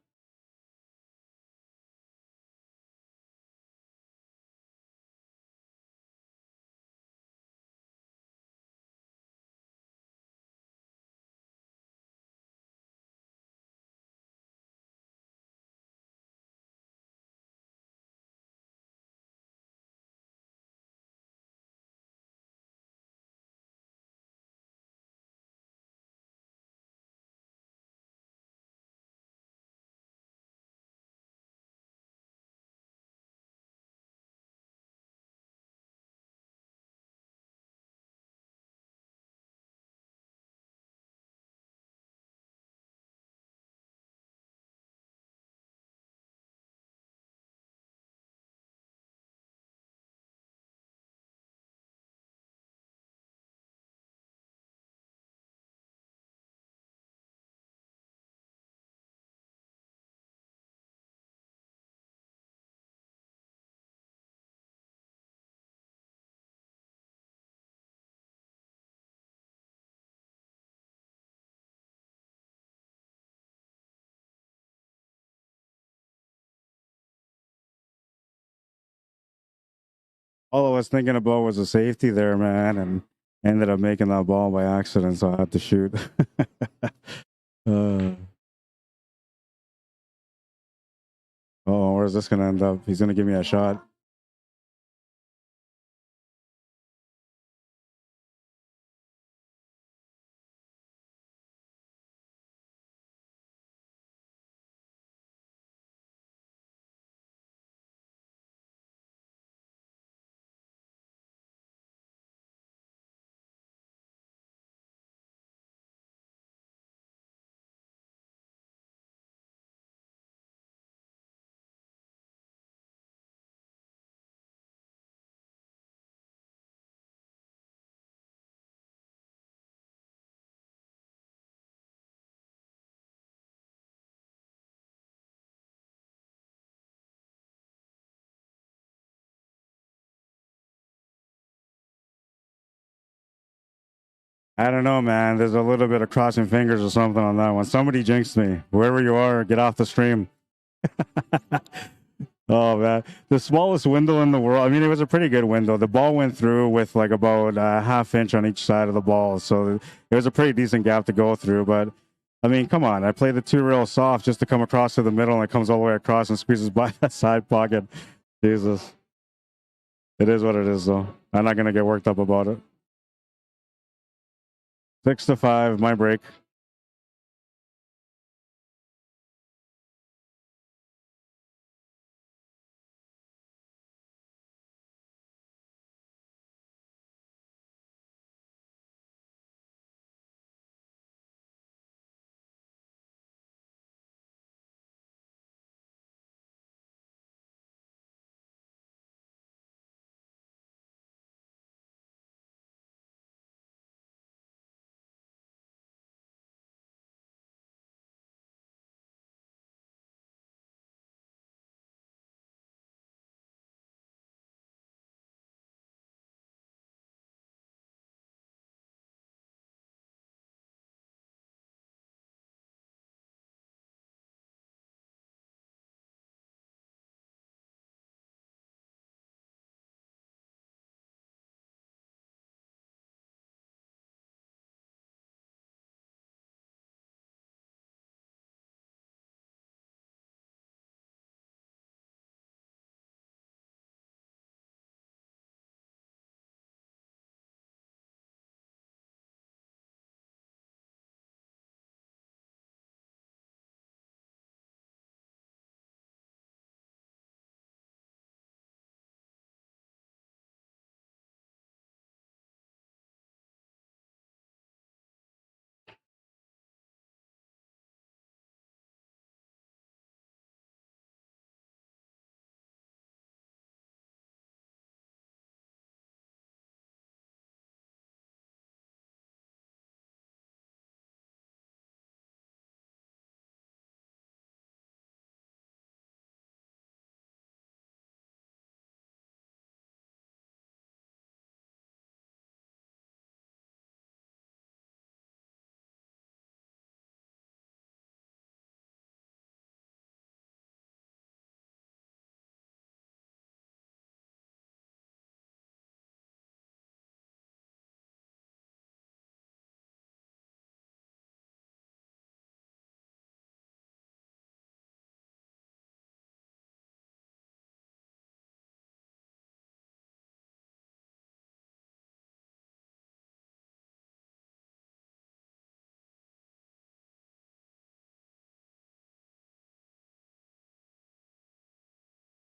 All I was thinking about was a safety there, man, and ended up making that ball by accident, so I had to shoot. uh, oh, where's this gonna end up? He's gonna give me a shot. I don't know, man. There's a little bit of crossing fingers or something on that one. Somebody jinxed me. Wherever you are, get off the stream. Oh man, the smallest window in the world. I mean, it was a pretty good window. The ball went through with like about a half inch on each side of the ball, so it was a pretty decent gap to go through. But I mean, come on, I played the 2 real soft just to come across to the middle, and it comes all the way across and squeezes by that side pocket. Jesus, it is what it is, though. I'm not gonna get worked up about it. 6-5, my break.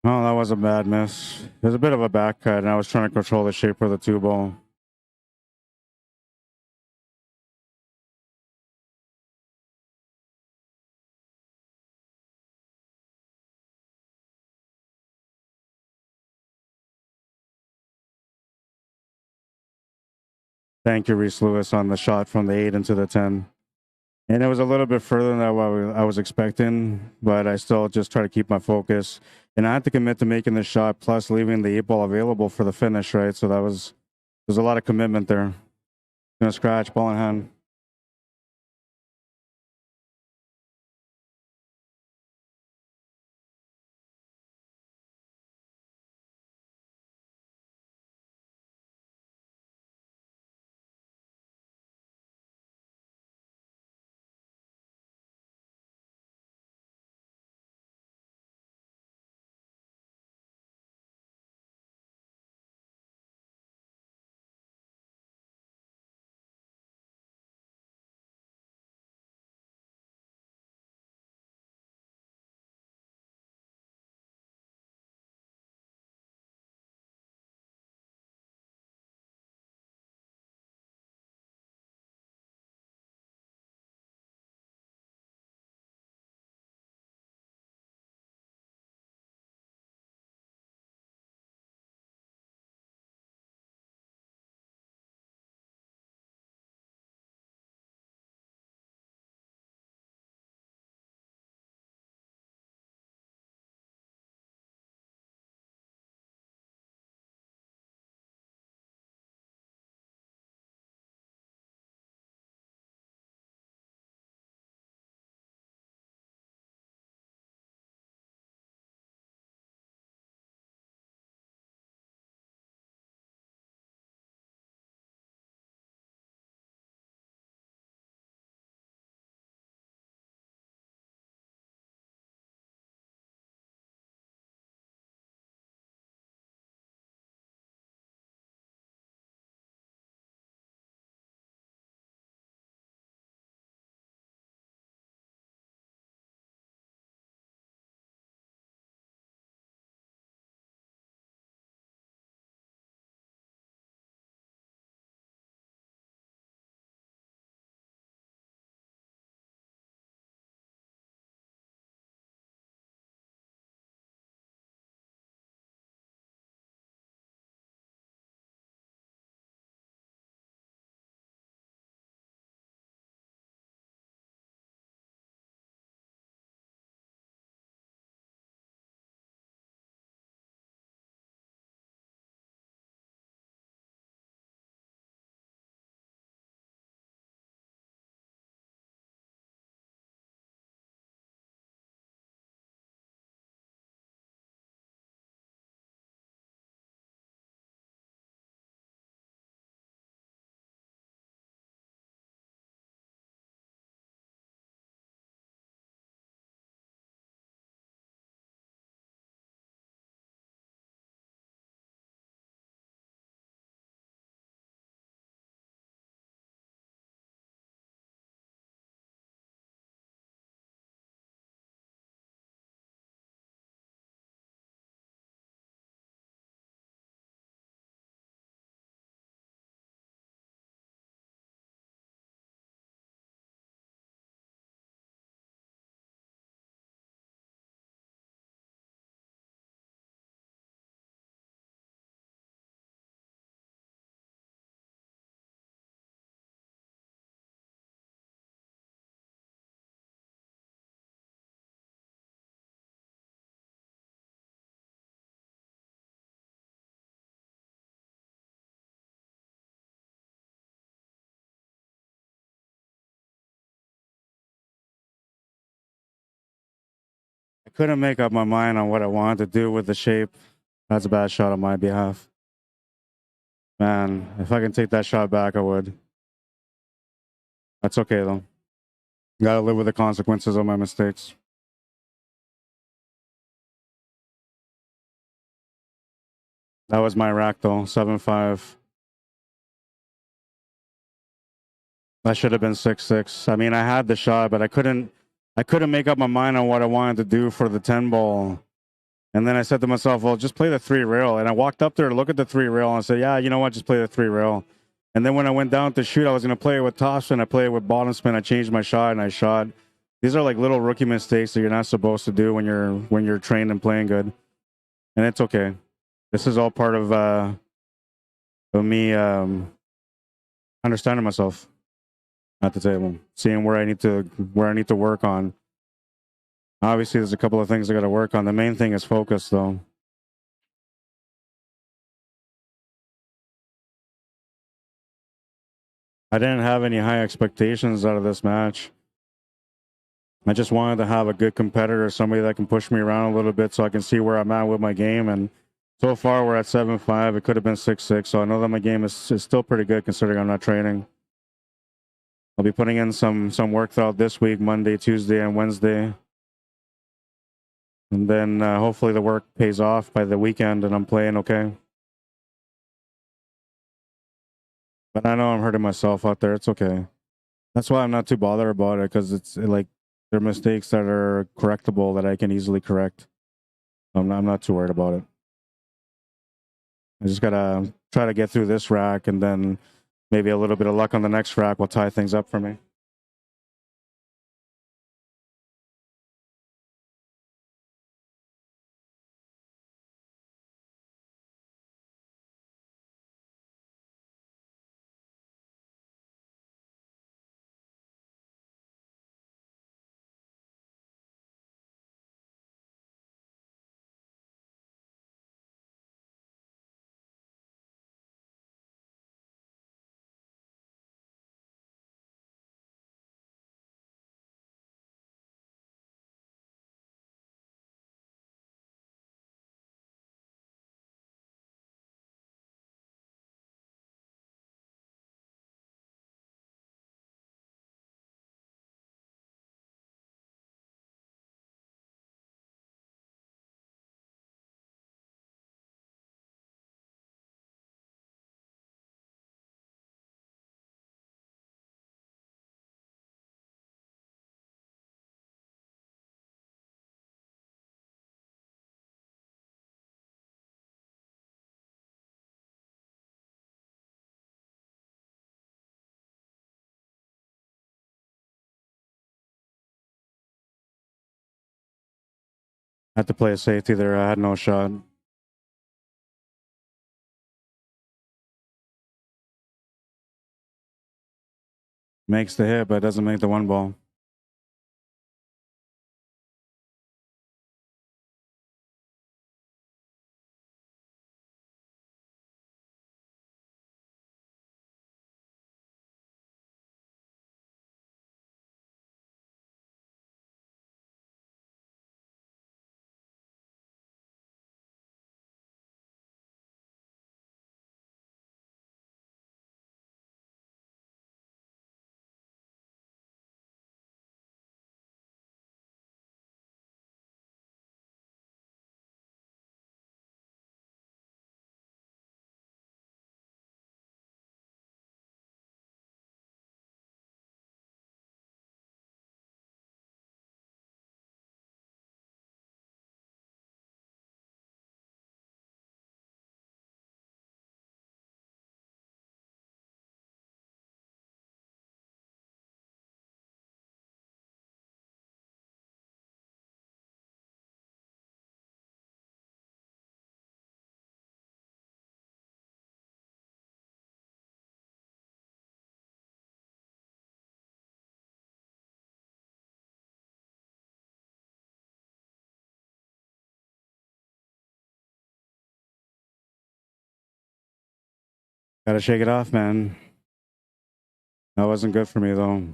Oh, that was a bad miss. It was a bit of a back cut, and I was trying to control the shape of the 2 ball. Thank you, Reese Lewis, on the shot from the 8 into the 10. And it was a little bit further than what I was expecting, but I still just try to keep my focus. And I had to commit to making the shot, plus leaving the 8 ball available for the finish, right? So there's a lot of commitment there. Gonna scratch, ball in hand. I couldn't make up my mind on what I wanted to do with the shape. That's a bad shot on my behalf. Man, if I can take that shot back, I would. That's okay, though. Gotta live with the consequences of my mistakes. That was my rack, though. 7-5. That should have been 6-6. I mean, I had the shot, but I couldn't make up my mind on what I wanted to do for the 10 ball. And then I said to myself, well, just play the 3-rail. And I walked up there to look at the 3-rail and I said, yeah, you know what? Just play the 3-rail. And then when I went down to shoot, I was going to play it with topspin. I played it with bottom spin. I changed my shot and I shot. These are like little rookie mistakes that you're not supposed to do when you're trained and playing good. And it's okay. This is all part of me understanding myself at the table, seeing where I need to work on. Obviously, there's a couple of things I got to work on. The main thing is focus, though. I didn't have any high expectations out of this match. I just wanted to have a good competitor, somebody that can push me around a little bit so I can see where I'm at with my game. And so far, we're at 7-5. It could have been 6-6. So I know that my game is still pretty good considering I'm not training. I'll be putting in some work throughout this week, Monday, Tuesday, and Wednesday. And then hopefully the work pays off by the weekend and I'm playing okay. But I know I'm hurting myself out there. It's okay. That's why I'm not too bothered about it, because it's like they're mistakes that are correctable that I can easily correct. I'm not too worried about it. I just gotta try to get through this rack, and then maybe a little bit of luck on the next rack will tie things up for me. I had to play a safety there. I had no shot. Makes the hit, but doesn't make the one ball. Gotta shake it off, man. That wasn't good for me, though.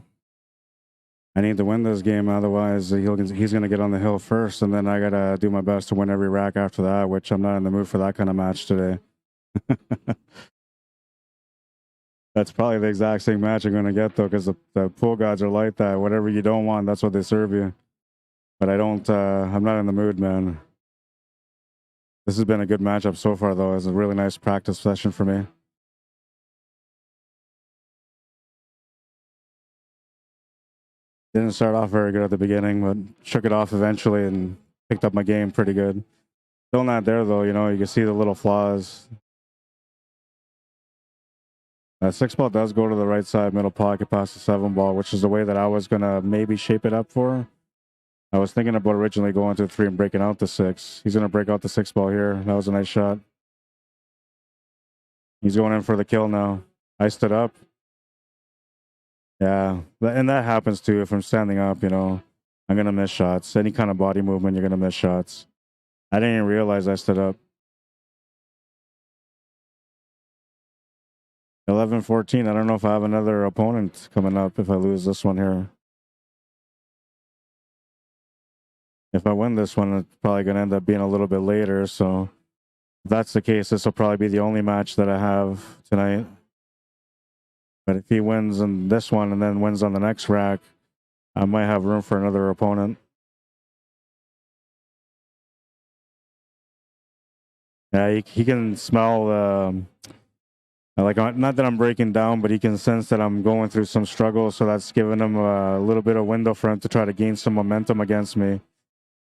I need to win this game, otherwise he's going to get on the hill first, and then I got to do my best to win every rack after that, which I'm not in the mood for that kind of match today. That's probably the exact same match I'm going to get, though, because the pool gods are like that. Whatever you don't want, that's what they serve you. But I'm not in the mood, man. This has been a good matchup so far, though. It's a really nice practice session for me. Didn't start off very good at the beginning, but shook it off eventually and picked up my game pretty good. Still not there though, you know, you can see the little flaws. That 6 ball does go to the right side middle pocket past the 7 ball, which is the way that I was gonna maybe shape it up for. I was thinking about originally going to 3 and breaking out the 6. He's gonna break out the 6 ball here. That was a nice shot. He's going in for the kill now. I stood up. Yeah, and that happens too. If I'm standing up, you know, I'm gonna miss shots. Any kind of body movement, you're gonna miss shots. I didn't even realize I stood up. 11-14. I don't know if I have another opponent coming up if I lose this one here. If I win this one, it's probably gonna end up being a little bit later. So if that's the case, this will probably be the only match that I have tonight. But if he wins on this one and then wins on the next rack, I might have room for another opponent. Yeah, he can smell like, not that I'm breaking down, but he can sense that I'm going through some struggle. So that's giving him a little bit of window for him to try to gain some momentum against me.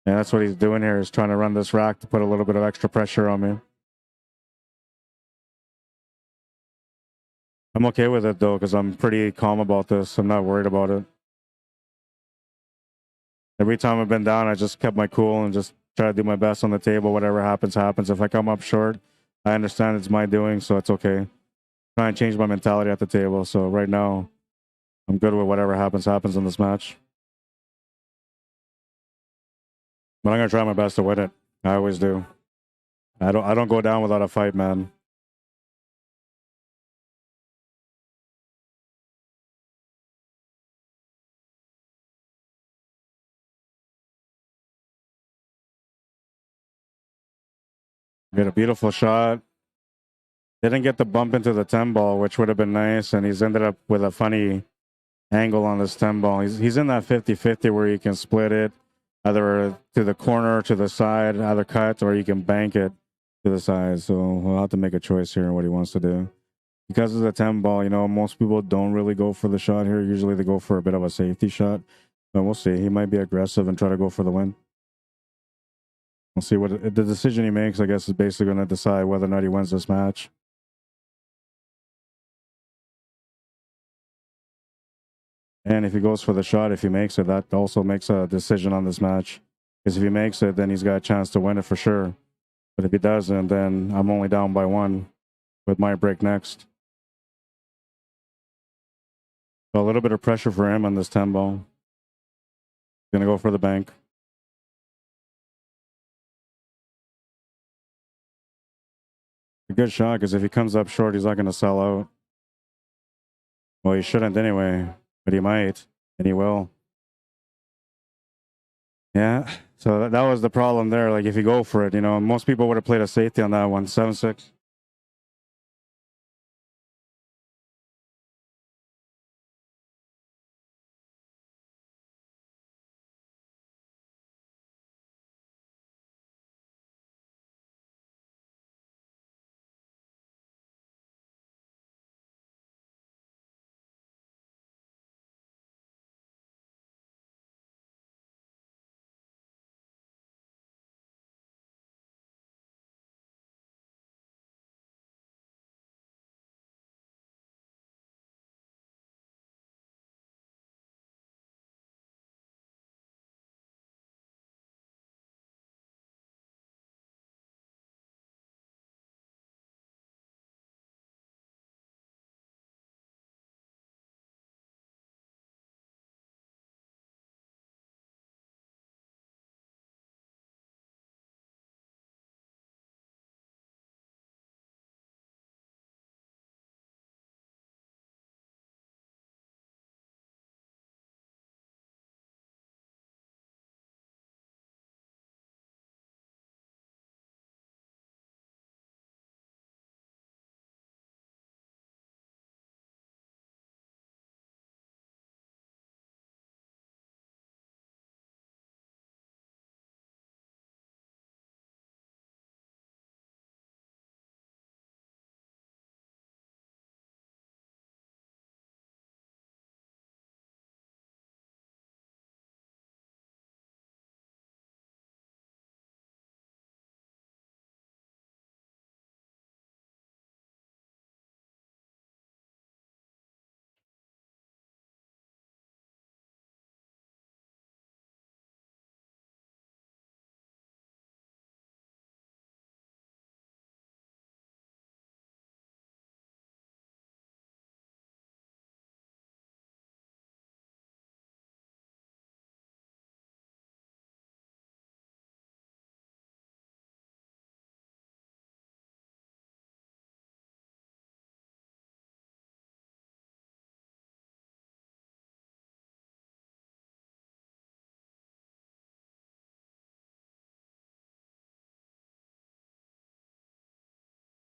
And that's what he's doing here, is trying to run this rack to put a little bit of extra pressure on me. I'm okay with it though, because I'm pretty calm about this. I'm not worried about it. Every time I've been down, I just kept my cool and just try to do my best on the table. Whatever happens, happens. If I come up short, I understand it's my doing, so it's okay. Try and change my mentality at the table. So right now, I'm good with whatever happens, happens in this match. But I'm gonna try my best to win it. I always do. I don't go down without a fight, man. Get a beautiful shot. Didn't get the bump into the 10 ball, which would have been nice. And he's ended up with a funny angle on this 10 ball. He's in that 50-50 where you can split it either to the corner, to the side, either cut, or you can bank it to the side. So we'll have to make a choice here on what he wants to do. Because of the 10 ball, you know, most people don't really go for the shot here. Usually they go for a bit of a safety shot. But we'll see. He might be aggressive and try to go for the win. We'll see what the decision he makes, I guess, is basically going to decide whether or not he wins this match. And if he goes for the shot, if he makes it, that also makes a decision on this match. Because if he makes it, then he's got a chance to win it for sure. But if he doesn't, then I'm only down by 1 with my break next. So a little bit of pressure for him on this 10 ball. Gonna go for the bank. A good shot, because if he comes up short, he's not gonna sell out. Well, he shouldn't anyway, but he might, and he will. Yeah, so that was the problem there. Like, if you go for it, you know, most people would have played a safety on that one. 7-6.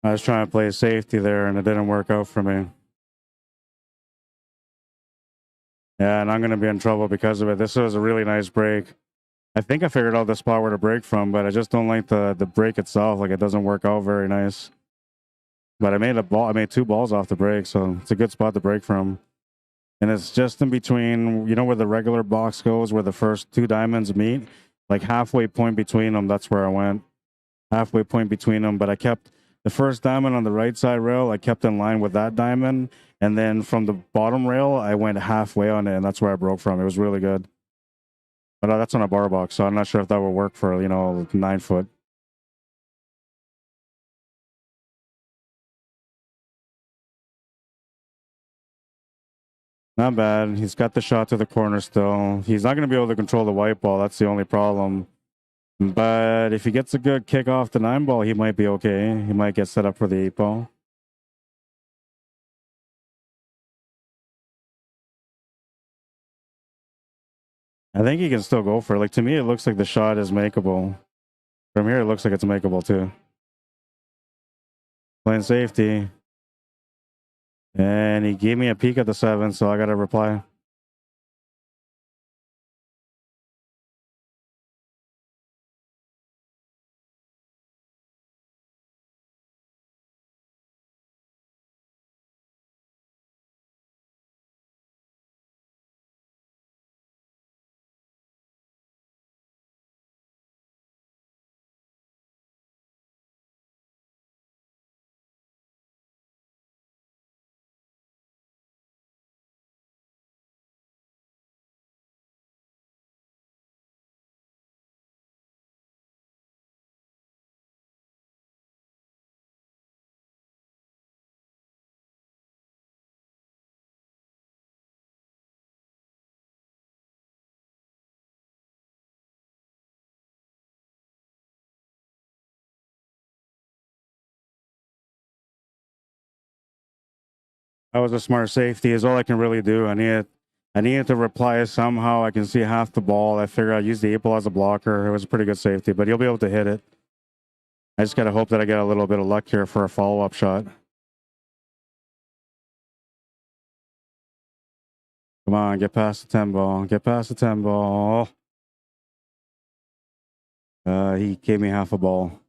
I was trying to play safety there, and it didn't work out for me. Yeah, and I'm going to be in trouble because of it. This was a really nice break. I think I figured out the spot where to break from, but I just don't like the break itself. Like, it doesn't work out very nice. But I made a ball. I made 2 balls off the break, so it's a good spot to break from. And it's just in between, you know, where the regular box goes, where the first 2 diamonds meet, like halfway point between them. That's where I went. Halfway point between them, but I kept the first diamond on the right side rail. I kept in line with that diamond, and then from the bottom rail, I went halfway on it, and that's where I broke from. It was really good. But that's on a bar box, so I'm not sure if that would work for, you know, 9 foot. Not bad. He's got the shot to the corner still. He's not going to be able to control the white ball. That's the only problem. But if he gets a good kick off the 9 ball, he might be okay. He might get set up for the 8 ball. I think he can still go for it. Like, to me, it looks like the shot is makeable. From here, it looks like it's makeable too. Playing safety. And he gave me a peek at the 7, so I got to reply. That was a smart safety, is all I can really do. I needed to reply somehow. I can see half the ball. I figure I'd use the 8 ball as a blocker. It was a pretty good safety, but he'll be able to hit it. I just got to hope that I get a little bit of luck here for a follow-up shot. Come on, get past the 10 ball. Get past the 10 ball. He gave me half a ball.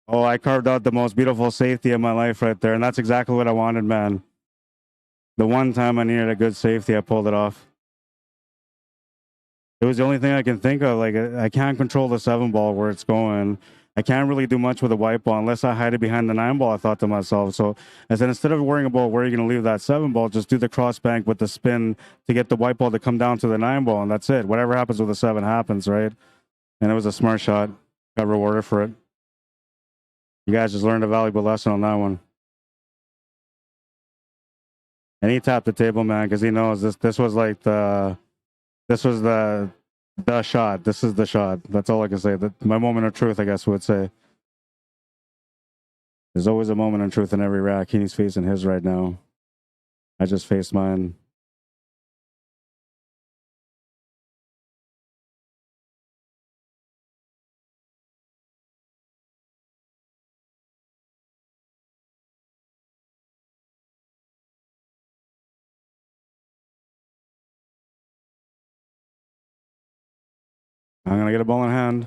Oh, I carved out the most beautiful safety of my life right there, and that's exactly what I wanted, man. The one time I needed a good safety, I pulled it off. It was the only thing I can think of. Like, I can't control the 7 ball where it's going. I can't really do much with a white ball unless I hide it behind the 9 ball, I thought to myself. So I said, instead of worrying about where you're going to leave that 7 ball, just do the cross bank with the spin to get the white ball to come down to the 9 ball, and that's it. Whatever happens with the 7 happens, right? And it was a smart shot. Got rewarded for it. You guys just learned a valuable lesson on that one. And he tapped the table, man, because he knows this was like the shot. This is the shot. That's all I can say. My moment of truth, I guess, would say. There's always a moment of truth in every rack. He's facing his right now. I just faced mine. I'm gonna get a ball in hand.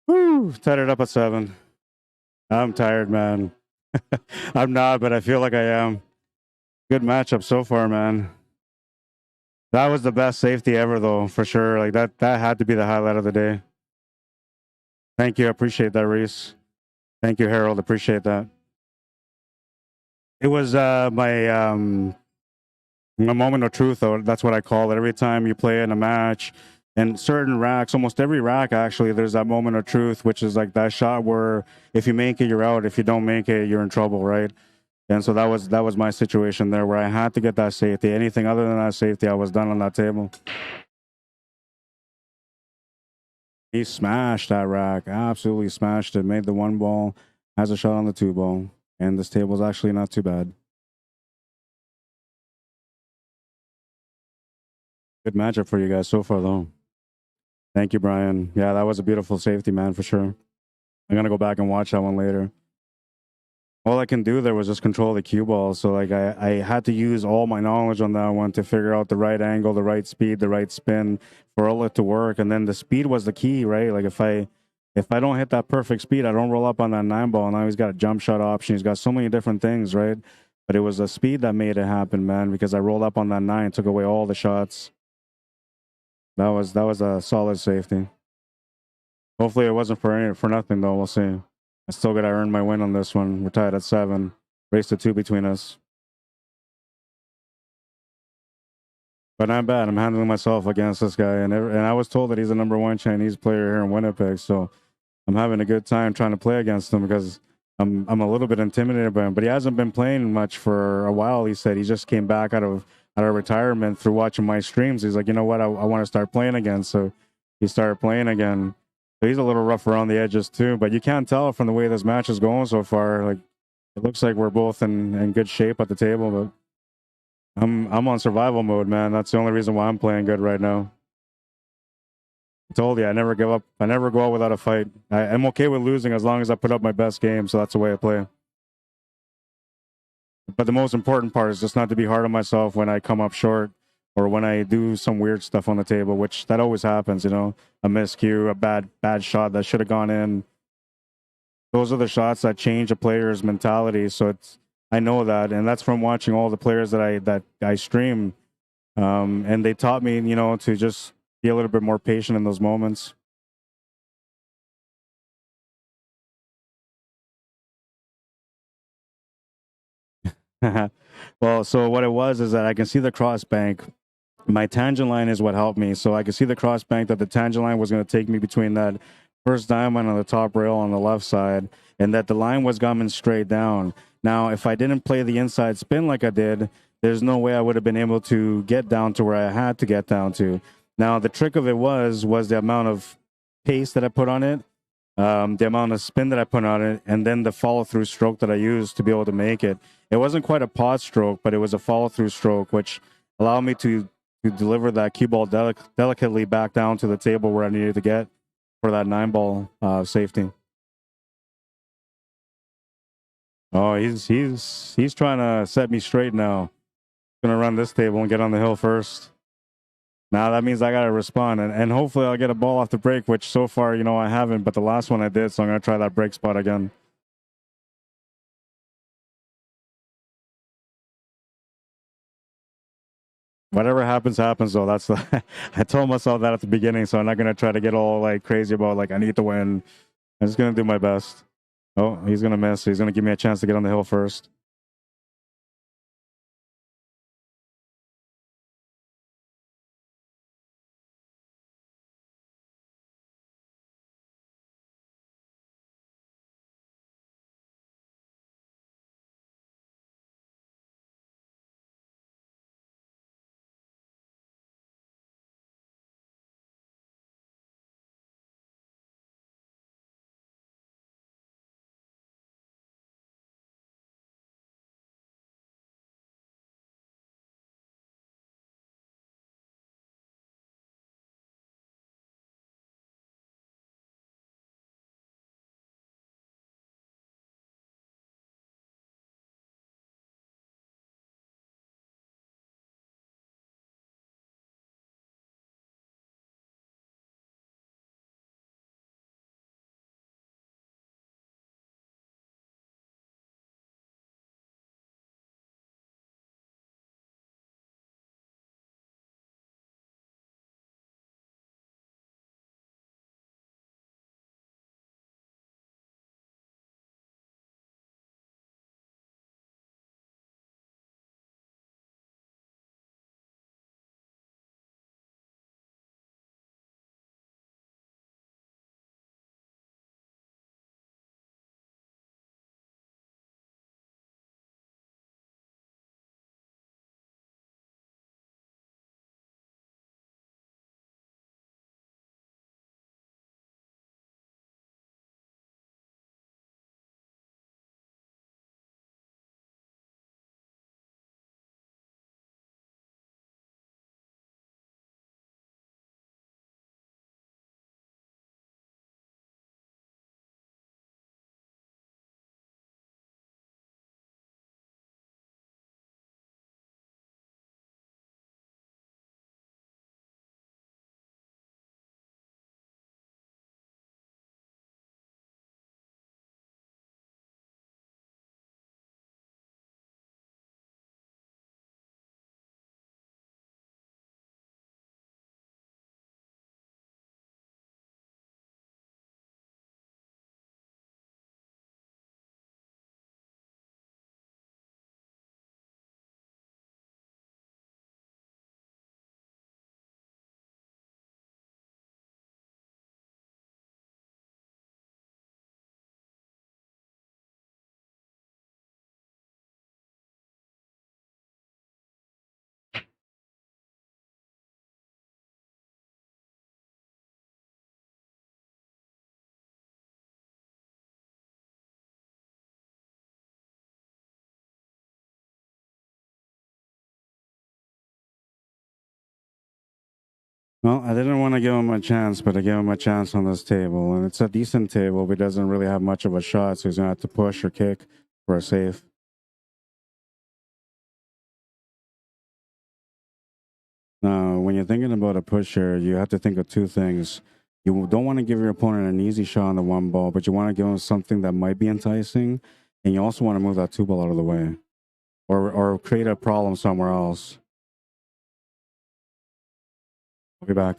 Woo! Tied it up at 7. I'm tired, man. I'm not, but I feel like I am. Good matchup so far, man. That was the best safety ever, though, for sure. Like that had to be the highlight of the day. Thank you. I appreciate that, Reese. Thank you, Harold. Appreciate that. It was my moment of truth, though. That's what I call it. Every time you play in a match, and certain racks, almost every rack actually, there's that moment of truth, which is like that shot where if you make it, you're out. If you don't make it, you're in trouble, right? And so that was my situation there, where I had to get that safety. Anything other than that safety, I was done on that table. He smashed that rack, absolutely smashed it. Made the 1 ball, has a shot on the 2 ball, and this table's actually not too bad. Good matchup for you guys so far, though. Thank you, Brian. Yeah, that was a beautiful safety, man, for sure. I'm gonna go back and watch that one later. all I can do there was just control the cue ball. So like I had to use all my knowledge on that one to figure out the right angle, the right speed, the right spin for all it to work. And then the speed was the key, right? Like if I don't hit that perfect speed, I don't roll up on that 9 ball. Now he's got a jump shot option. He's got so many different things, right? But it was the speed that made it happen, man, because I rolled up on that 9, took away all the shots. That was a solid safety. Hopefully it wasn't for nothing though. We'll see. I still got to earn my win on this one. We're tied at 7. Race to 2 between us. But not bad. I'm handling myself against this guy, and I was told that he's the #1 Chinese player here in Winnipeg. So I'm having a good time trying to play against him because I'm a little bit intimidated by him. But he hasn't been playing much for a while. He said he just came back out of retirement through watching my streams. He's like, you know what, I want to start playing again. So he started playing again. So he's a little rough around the edges too. But you can't tell from the way this match is going so far. Like it looks like we're both in good shape at the table, but. I'm on survival mode, man. That's the only reason why I'm playing good right now. I told you, I never give up. I never go out without a fight. I'm okay with losing as long as I put up my best game, so that's the way I play. But the most important part is just not to be hard on myself when I come up short or when I do some weird stuff on the table, which that always happens, you know. A miscue, a bad shot that should have gone in. Those are the shots that change a player's mentality. So I know that, and that's from watching all the players that I stream. And they taught me, you know, to just be a little bit more patient in those moments. Well, so what it was is that I can see the cross bank. My tangent line is what helped me. So I could see the cross bank that the tangent line was going to take me between that first diamond on the top rail on the left side, and that the line was coming straight down. Now, if I didn't play the inside spin like I did, there's no way I would have been able to get down to where I had to get down to. Now, the trick of it was the amount of pace that I put on it, the amount of spin that I put on it, and then the follow through stroke that I used to be able to make it. It wasn't quite a pot stroke, but it was a follow through stroke, which allowed me to deliver that cue ball delicately back down to the table where I needed to get for that 9 ball safety. Oh, he's trying to set me straight now. Gonna run this table and get on the hill first. Now that means I gotta respond, and hopefully I'll get a ball off the break, which so far, you know, I haven't, but the last one I did, so I'm gonna try that break spot again. Whatever happens, happens though. That's the I told myself that at the beginning, so I'm not gonna try to get all like crazy about like I need to win. I'm just gonna do my best. Oh, he's gonna miss. He's gonna give me a chance to get on the hill first. Well, I didn't want to give him a chance, but I gave him a chance on this table. And it's a decent table, but he doesn't really have much of a shot, so he's going to have to push or kick for a safe. Now, when you're thinking about a pusher, you have to think of two things. You don't want to give your opponent an easy shot on the one ball, but you want to give him something that might be enticing. And you also want to move that two ball out of the way or create a problem somewhere else. I'll be back.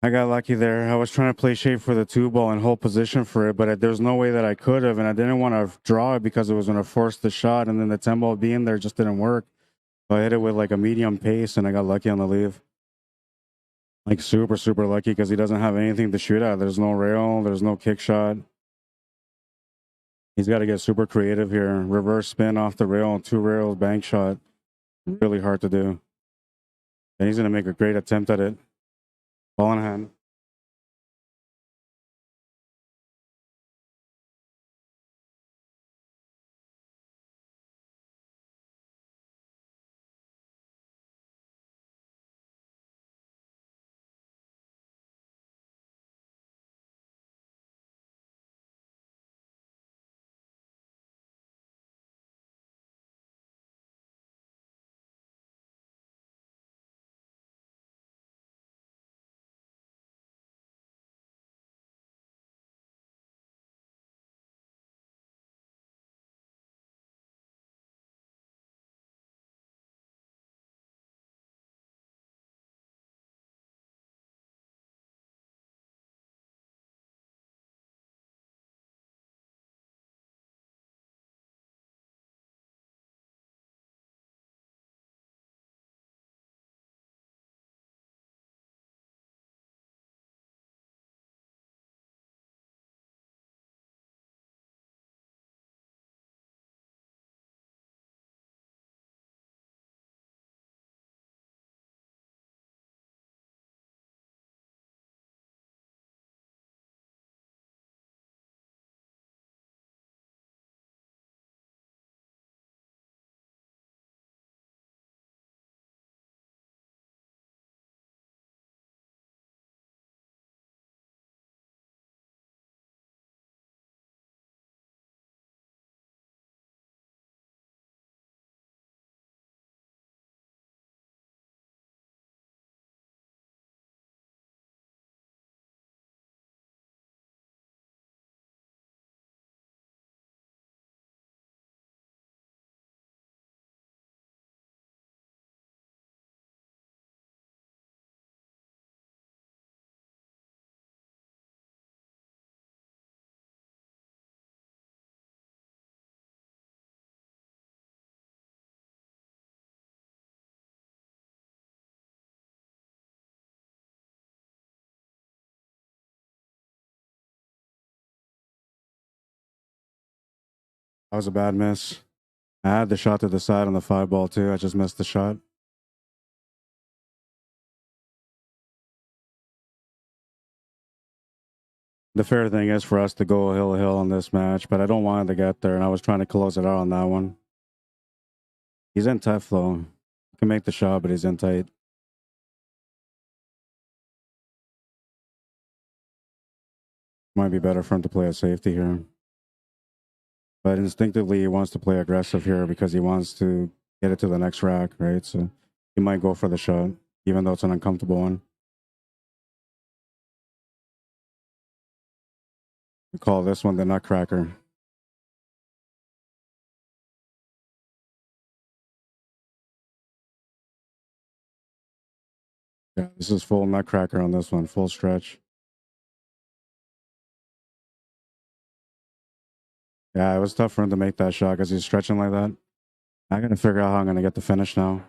I got lucky there. I was trying to play shape for the two ball and hold position for it, but there's no way that I could have, and I didn't want to draw it because it was going to force the shot, and then the 10 ball being there just didn't work. So I hit it with like a medium pace, and I got lucky on the leave. Like super, super lucky because he doesn't have anything to shoot at. There's no rail, there's no kick shot. He's got to get super creative here. Reverse spin off the rail, two rails, bank shot. Really hard to do. And he's going to make a great attempt at it. Ball in hand. That was a bad miss. I had the shot to the side on the 5-ball too. I just missed the shot. The fair thing is for us to go hill on this match, but I don't want to get there, and I was trying to close it out on that one. He's in tight though. He can make the shot, but he's in tight. Might be better for him to play a safety here. But instinctively, he wants to play aggressive here because he wants to get it to the next rack, right? So he might go for the shot, even though it's an uncomfortable one. We call this one the Nutcracker. Yeah, this is full Nutcracker on this one, full stretch. Yeah, it was tough for him to make that shot because he's stretching like that. I got to figure out how I'm going to get the finish now.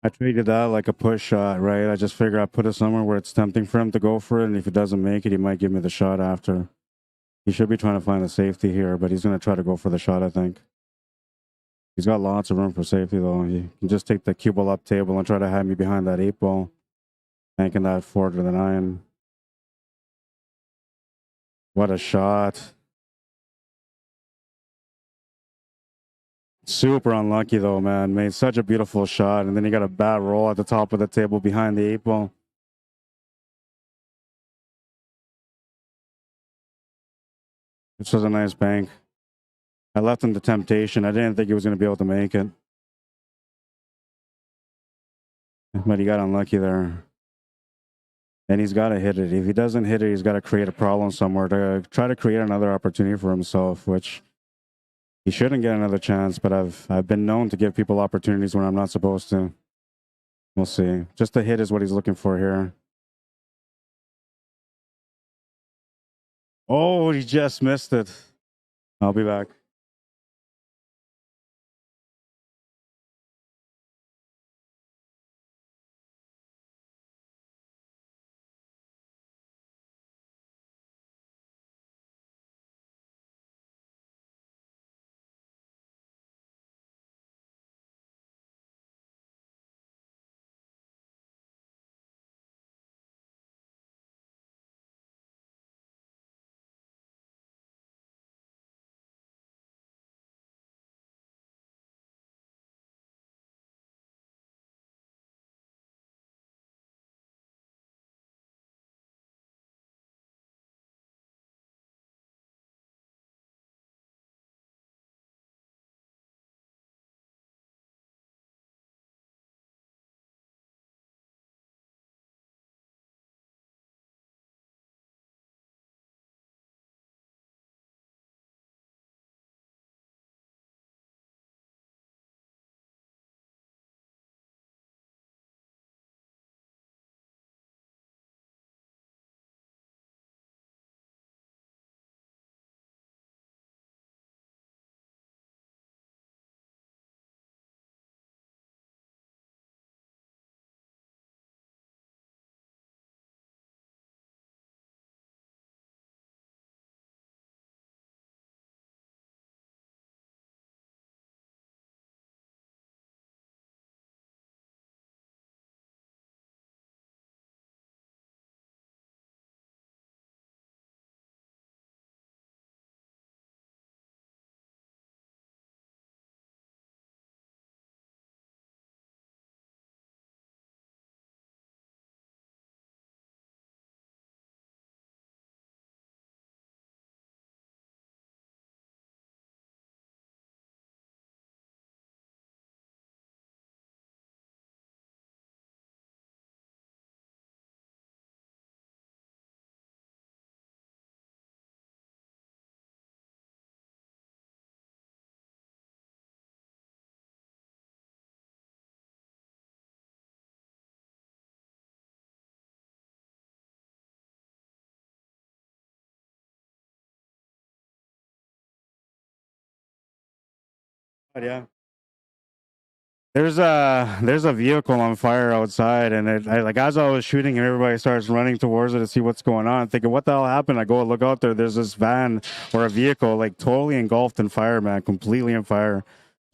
I treated that like a push shot, right? I just figure I'd put it somewhere where it's tempting for him to go for it, and if he doesn't make it, he might give me the shot after. He should be trying to find the safety here, but he's going to try to go for the shot, I think. He's got lots of room for safety, though. He can just take the cue ball up table and try to have me behind that 8-ball, banking that 4 to the 9. What a shot. Super unlucky, though, man. Made such a beautiful shot, and then he got a bad roll at the top of the table behind the 8-ball. This was a nice bank. I left him the temptation. I didn't think he was going to be able to make it. But he got unlucky there. And he's got to hit it. If he doesn't hit it, he's got to create a problem somewhere to try to create another opportunity for himself, which he shouldn't get another chance. But I've been known to give people opportunities when I'm not supposed to. We'll see. Just a hit is what he's looking for here. Oh, he just missed it. I'll be back. Yeah. There's a vehicle on fire outside, and like as I was shooting, and everybody starts running towards it to see what's going on, thinking, "What the hell happened?" I go look out there. There's this van or a vehicle like totally engulfed in fire, man, completely in fire.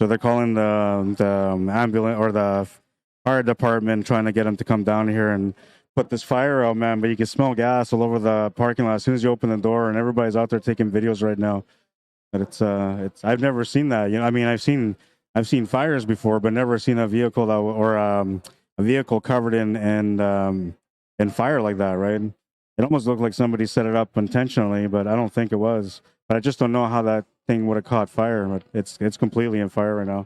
So they're calling the ambulance or the fire department, trying to get them to come down here and put this fire out, man. But you can smell gas all over the parking lot as soon as you open the door, and everybody's out there taking videos right now. But it's I've never seen that. You know, I mean, I've seen fires before, but never seen a vehicle that or a vehicle covered in fire like that. Right? It almost looked like somebody set it up intentionally, but I don't think it was. But I just don't know how that thing would have caught fire. But it's completely in fire right now.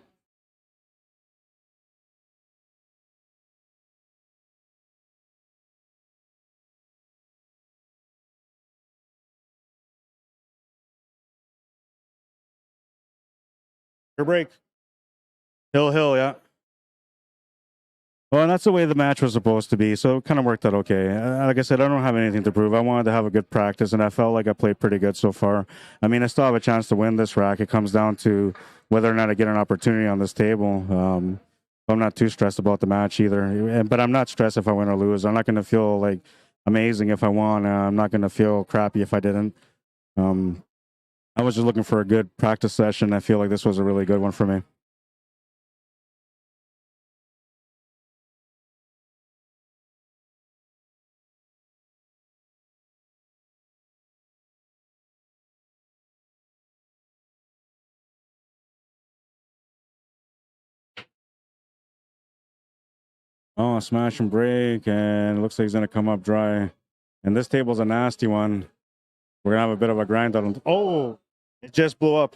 Your break. Hill, yeah. Well, and that's the way the match was supposed to be, so it kind of worked out okay. Like I said, I don't have anything to prove. I wanted to have a good practice, and I felt like I played pretty good so far. I mean, I still have a chance to win this rack. It comes down to whether or not I get an opportunity on this table. I'm not too stressed about the match either, but I'm not stressed if I win or lose. I'm not going to feel like amazing if I won. I'm not going to feel crappy if I didn't. Um, I was just looking for a good practice session. I feel like this was a really good one for me. Oh, smash and break, and it looks like he's gonna come up dry. And this table's a nasty one. We're gonna have a bit of a grind on him. Oh, it just blew up.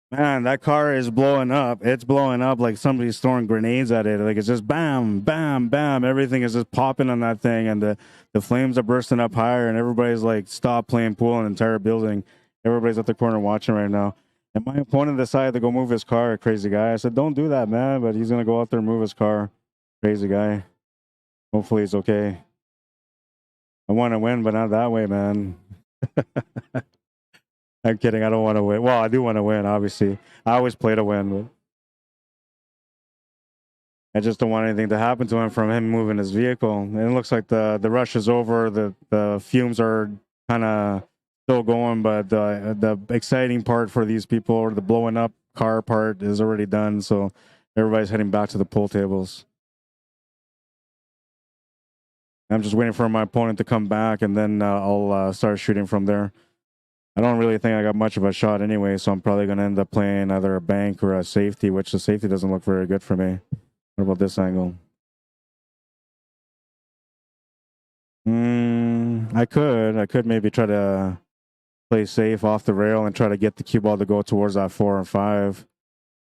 Man, that car is blowing up. It's blowing up like somebody's throwing grenades at it. Like it's just bam, bam, bam. Everything is just popping on that thing, and the flames are bursting up higher, and everybody's like, stop playing pool in the entire building. Everybody's at the corner watching right now. And my opponent decided to go move his car, crazy guy. I said, don't do that, man. But he's gonna go out there and move his car. Crazy guy. Hopefully he's okay. I want to win, but not that way, man. I'm kidding. I don't want to win. Well, I do want to win, obviously. I always play to win, but I just don't want anything to happen to him from him moving his vehicle. And it looks like the rush is over. The fumes are kind of still going, but the exciting part for these people, or the blowing up car part, is already done. So everybody's heading back to the pool tables. I'm just waiting for my opponent to come back, and then I'll start shooting from there. I don't really think I got much of a shot anyway, so I'm probably going to end up playing either a bank or a safety, which the safety doesn't look very good for me. What about this angle? I could maybe try to play safe off the rail and try to get the cue ball to go towards that 4 and 5.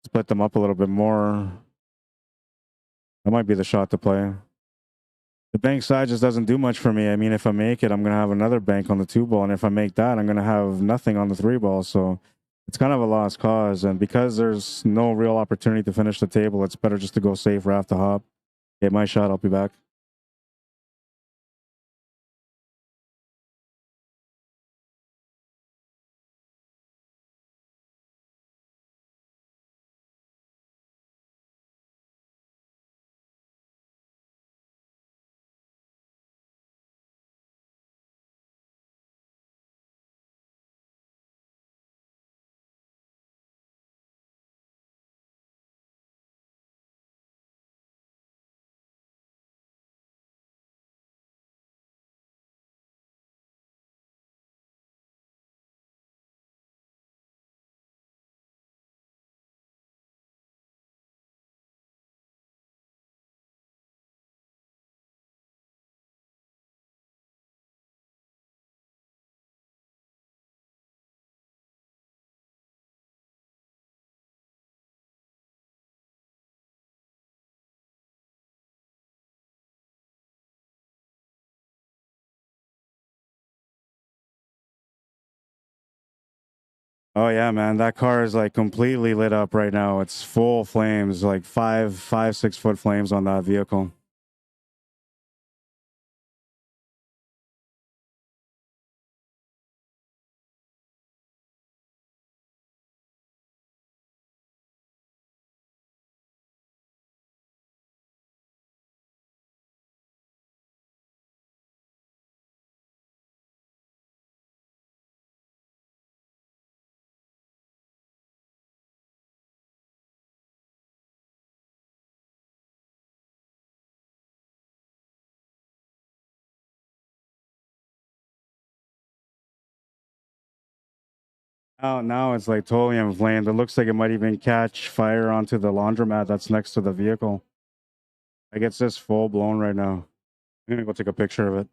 Split them up a little bit more. That might be the shot to play. The bank side just doesn't do much for me. I mean, if I make it, I'm going to have another bank on the 2 ball. And if I make that, I'm going to have nothing on the 3 ball. So it's kind of a lost cause. And because there's no real opportunity to finish the table, it's better just to go safe right off the hop. Get my shot. I'll be back. Oh yeah, man, that car is like completely lit up right now. It's full flames, like 6 foot flames on that vehicle. Now it's like totally inflamed. It looks like it might even catch fire onto the laundromat that's next to the vehicle. Like it's just full blown right now. I'm gonna go take a picture of it.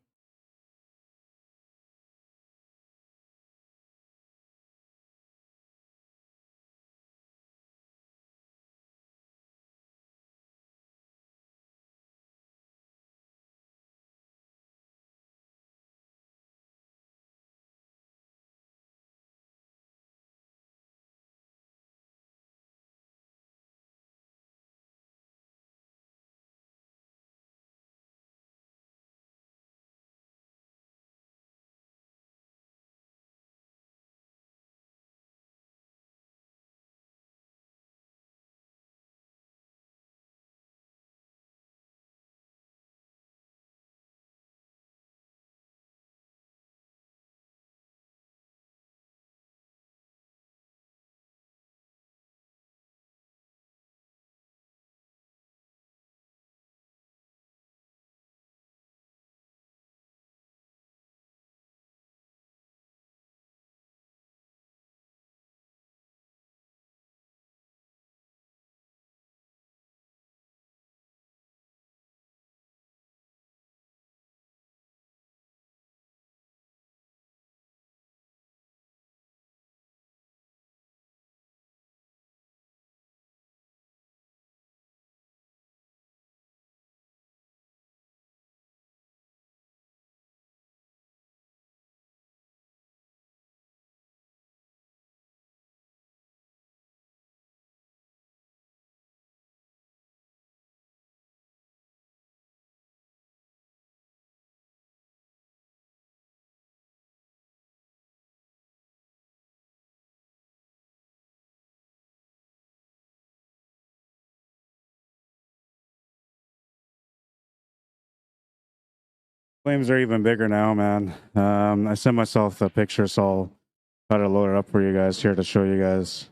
Flames are even bigger now, man. I sent myself the picture, so I'll try to load it up for you guys here to show you guys.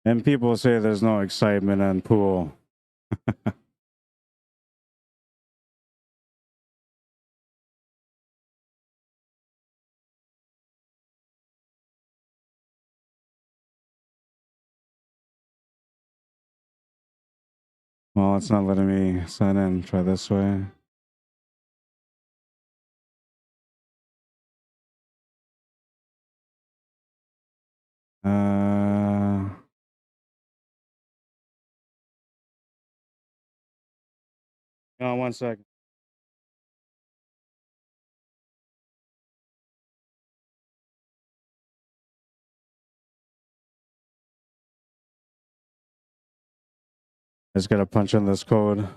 And people say there's no excitement in pool. Well, it's not letting me sign in. Try this way. Oh, 1 second. I just gotta punch in this code.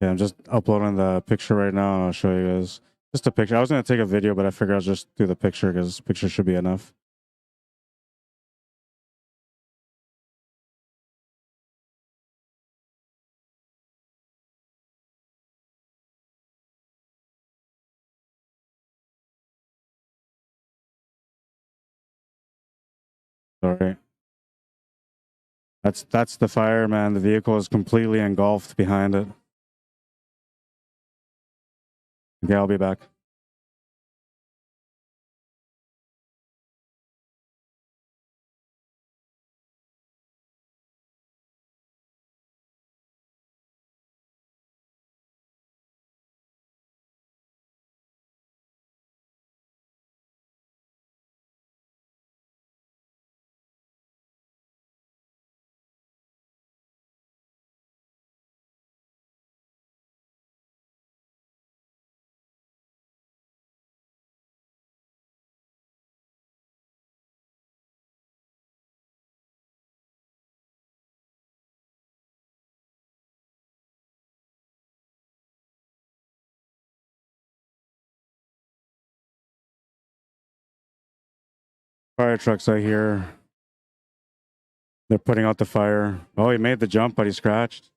Yeah, I'm just uploading the picture right now. I'll show you guys. Just a picture. I was gonna take a video, but I figured I'll just do the picture because picture should be enough. Sorry. That's the fire, man. The vehicle is completely engulfed behind it. Okay, I'll be back. fire trucks out here. They're putting out the fire. Oh, he made the jump, but he scratched.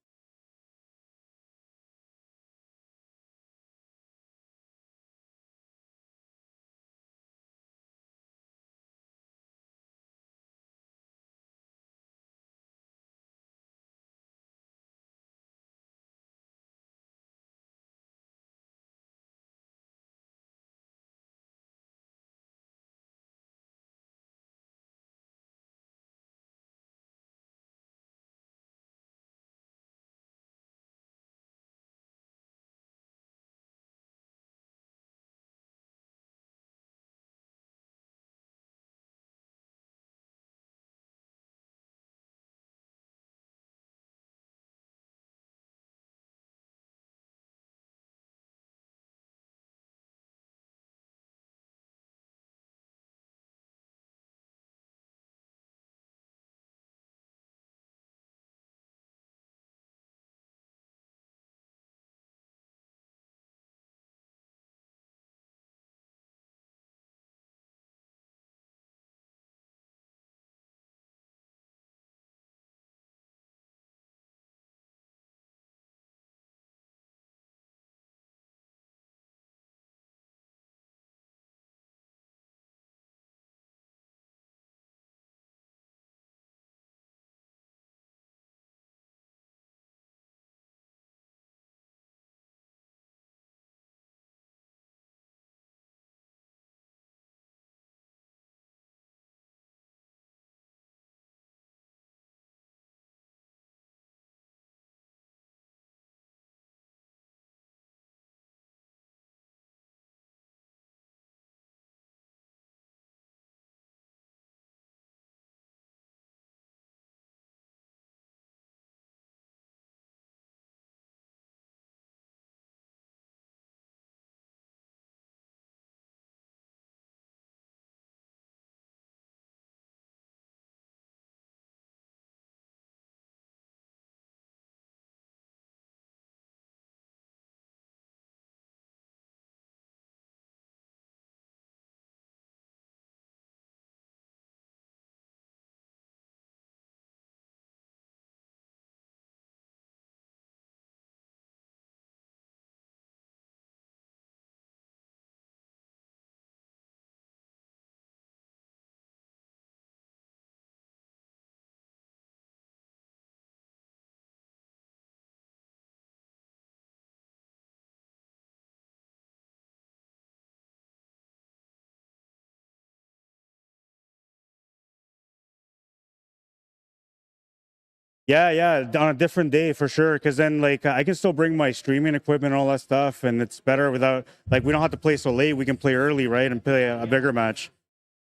Yeah, on a different day for sure. Because then, like, I can still bring my streaming equipment and all that stuff, and it's better without, like, we don't have to play so late. We can play early, right, and play a bigger match.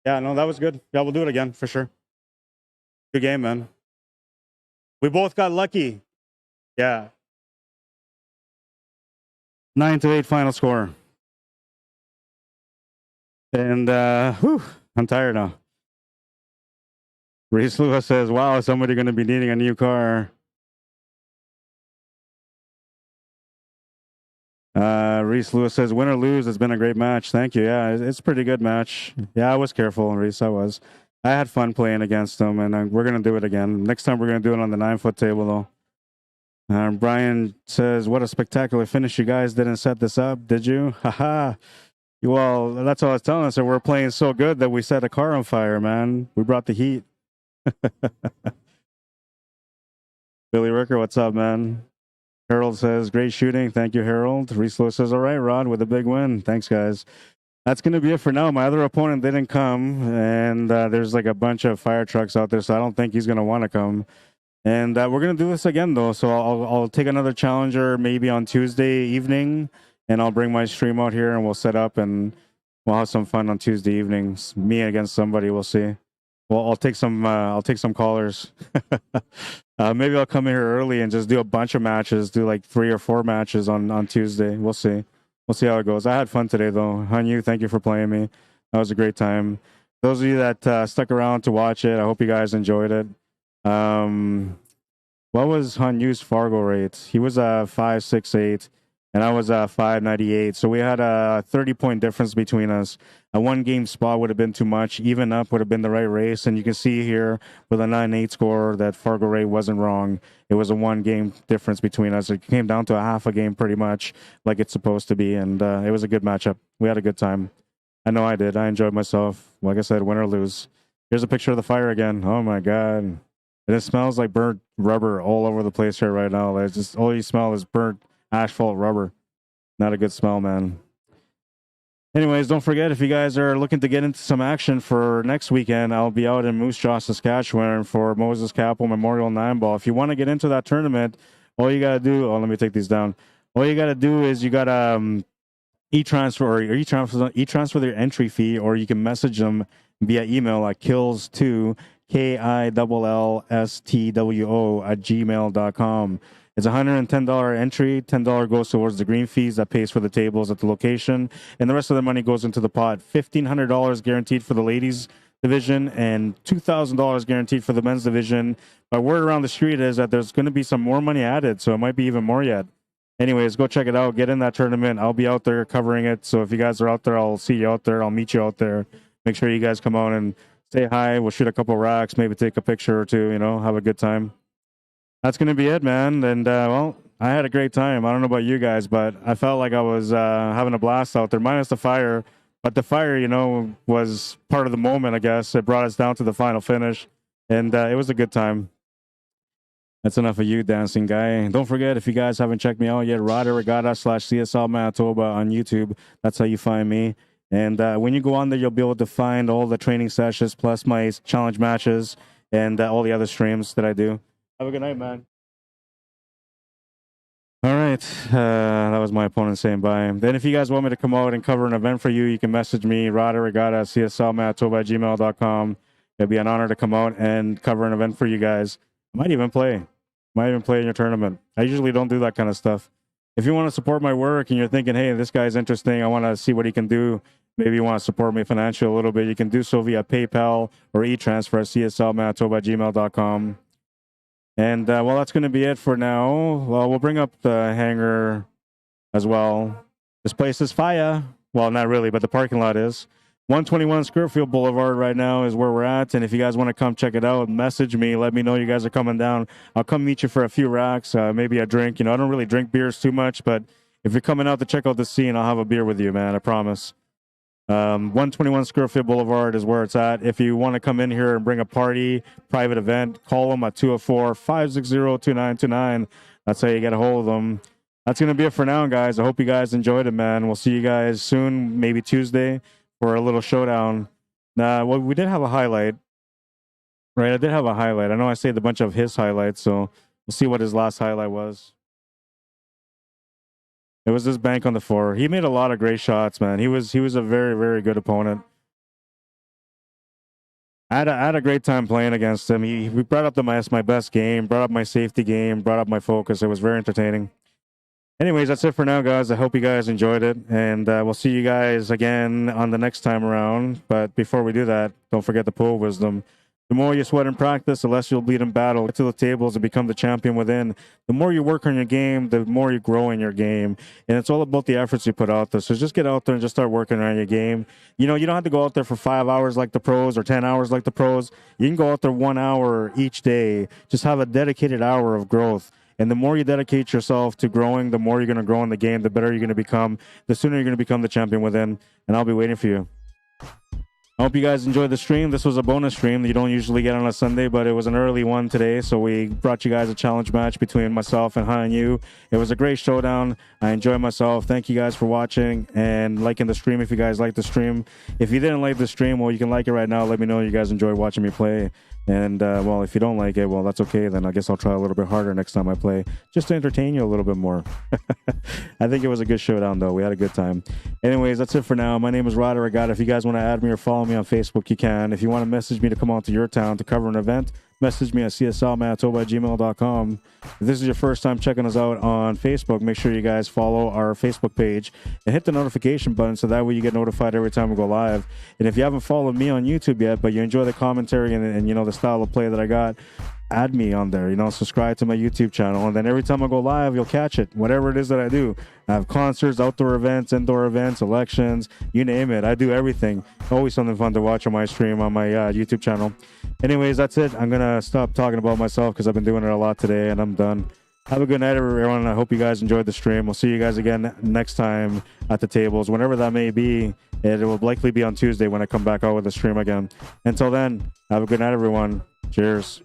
Yeah, no, that was good. Yeah, we'll do it again for sure. Good game, man. We both got lucky. Yeah. 9-8 final score. And I'm tired now. Reese Lewis says, wow, somebody going to be needing a new car. Reese Lewis says, win or lose, it's been a great match. Thank you. Yeah, it's a pretty good match. Yeah, I was careful, Reese. I was. I had fun playing against them, and we're going to do it again. Next time, we're going to do it on the 9-foot table, though. Brian says, what a spectacular finish. You guys didn't set this up, did you? Haha. Well, that's all I was telling us. That we're playing so good that we set a car on fire, man. We brought the heat. Billy Ricker, what's up, man? Harold says, great shooting. Thank you, Harold. Reese Lewis says, all right, Rod, with a big win. Thanks, guys. That's going to be it for now. My other opponent didn't come, and there's like a bunch of fire trucks out there, so I don't think he's going to want to come. And we're going to do this again, though. So I'll take another challenger maybe on Tuesday evening, and I'll bring my stream out here, and we'll set up, and we'll have some fun on Tuesday evenings. Me against somebody, we'll see. Well, I'll take some callers. Maybe I'll come in here early and just do a bunch of matches, do like 3 or 4 matches on Tuesday. We'll see. We'll see how it goes. I had fun today, though. Hanyu, thank you for playing me. That was a great time. Those of you that stuck around to watch it, I hope you guys enjoyed it. What was Hanyu's Fargo rate? He was 5.68. and I was 598. So we had a 30-point difference between us. A 1-game spot would have been too much. Even up would have been the right race. And you can see here with a 9-8 score that Fargo Ray wasn't wrong. It was a 1-game difference between us. It came down to a half a game pretty much, like it's supposed to be. And it was a good matchup. We had a good time. I know I did. I enjoyed myself. Like I said, win or lose. Here's a picture of the fire again. Oh my God. And it smells like burnt rubber all over the place here right now. It's just all you smell is burnt asphalt rubber. Not a good smell, man. Anyways, don't forget, if you guys are looking to get into some action for next weekend, I'll be out in Moose Jaw, Saskatchewan for Moses Capel Memorial 9-ball. If you want to get into that tournament, all you got to do, let me take these down. All you got to do is you got to e-transfer their entry fee, or you can message them via email at kills2, KILLSTWO @gmail.com. It's a $110 entry. $10 goes towards the green fees that pays for the tables at the location, and the rest of the money goes into the pot. $1,500 guaranteed for the ladies division and $2,000 guaranteed for the men's division. But word around the street is that there's going to be some more money added, so it might be even more yet. Anyways, go check it out. Get in that tournament. I'll be out there covering it. So if you guys are out there, I'll see you out there. I'll meet you out there. Make sure you guys come out and say hi. We'll shoot a couple racks, maybe take a picture or two, have a good time. That's going to be it, man. And, well, I had a great time. I don't know about you guys, but I felt like I was having a blast out there, minus the fire. But the fire, was part of the moment, I guess. It brought us down to the final finish. And it was a good time. That's enough of you, dancing guy. Don't forget, if you guys haven't checked me out yet, Rod Arriagada /CSL Manitoba on YouTube. That's how you find me. And when you go on there, you'll be able to find all the training sessions, plus my challenge matches, and all the other streams that I do. Have a good night, man. All right. That was my opponent saying bye. Then if you guys want me to come out and cover an event for you, you can message me, Rod Arriagada @CSLManitoba @gmail.com. It'd be an honor to come out and cover an event for you guys. I might even play in your tournament. I usually don't do that kind of stuff. If you want to support my work and you're thinking, hey, this guy's interesting, I want to see what he can do, maybe you want to support me financially a little bit, you can do so via PayPal or e-transfer at CSLManitoba @gmail.com. And, well, that's going to be it for now. Well, we'll bring up the hangar as well. This place is fire. Well, not really, but the parking lot is. 121 Scurfield Blvd right now is where we're at. And if you guys want to come check it out, message me. Let me know you guys are coming down. I'll come meet you for a few racks, maybe a drink. I don't really drink beers too much, but if you're coming out to check out the scene, I'll have a beer with you, man. I promise. 121 Scurfield Blvd is where it's at. If you want to come in here and bring a party, private event, call them at 204-560-2929. That's how you get a hold of them. That's going to be it for now, guys. I hope you guys enjoyed it, man. We'll see you guys soon, maybe Tuesday, for a little showdown. Well, we did have a highlight, right? I did have a highlight. I know I saved a bunch of his highlights, so we'll see what his last highlight was. It was this bank on the 4. He made a lot of great shots, man. He was a very, very good opponent. I had a great time playing against him. We brought up my best game, brought up my safety game, brought up my focus. It was very entertaining. Anyways, that's it for now, guys. I hope you guys enjoyed it, and we'll see you guys again on the next time around. But before we do that, don't forget the pool wisdom. The more you sweat in practice, the less you'll bleed in battle. Get to the tables and become the champion within. The more you work on your game, the more you grow in your game. And it's all about the efforts you put out there. So just get out there and just start working on your game. You don't have to go out there for 5 hours like the pros or 10 hours like the pros. You can go out there 1 hour each day. Just have a dedicated hour of growth. And the more you dedicate yourself to growing, the more you're going to grow in the game, the better you're going to become, the sooner you're going to become the champion within. And I'll be waiting for you. I hope you guys enjoyed the stream. This was a bonus stream that you don't usually get on a Sunday, but it was an early one today, so we brought you guys a challenge match between myself and Han Yu. It was a great showdown. I enjoyed myself. Thank you guys for watching and liking the stream if you guys liked the stream. If you didn't like the stream, well, you can like it right now. Let me know you guys enjoyed watching me play. And, well, if you don't like it, well, that's okay. Then I guess I'll try a little bit harder next time I play, just to entertain you a little bit more. I think it was a good showdown, though. We had a good time. Anyways, that's it for now. My name is Rod Arriagada. If you guys want to add me or follow me on Facebook, you can. If you want to message me to come out to your town to cover an event, message me at CSLManitoba @gmail.com. If this is your first time checking us out on Facebook, make sure you guys follow our Facebook page and hit the notification button so that way you get notified every time we go live. And if you haven't followed me on YouTube yet, but you enjoy the commentary and the style of play that I got, add me on there, subscribe to my YouTube channel, and then every time I go live, you'll catch it. Whatever it is that I do. I have concerts, outdoor events, indoor events, elections, you name it. I do everything. Always something fun to watch on my stream, on my YouTube channel. Anyways, that's it. I'm going to stop talking about myself because I've been doing it a lot today, and I'm done. Have a good night, everyone. I hope you guys enjoyed the stream. We'll see you guys again next time at the tables, whenever that may be. It will likely be on Tuesday when I come back out with the stream again. Until then, have a good night, everyone. Cheers.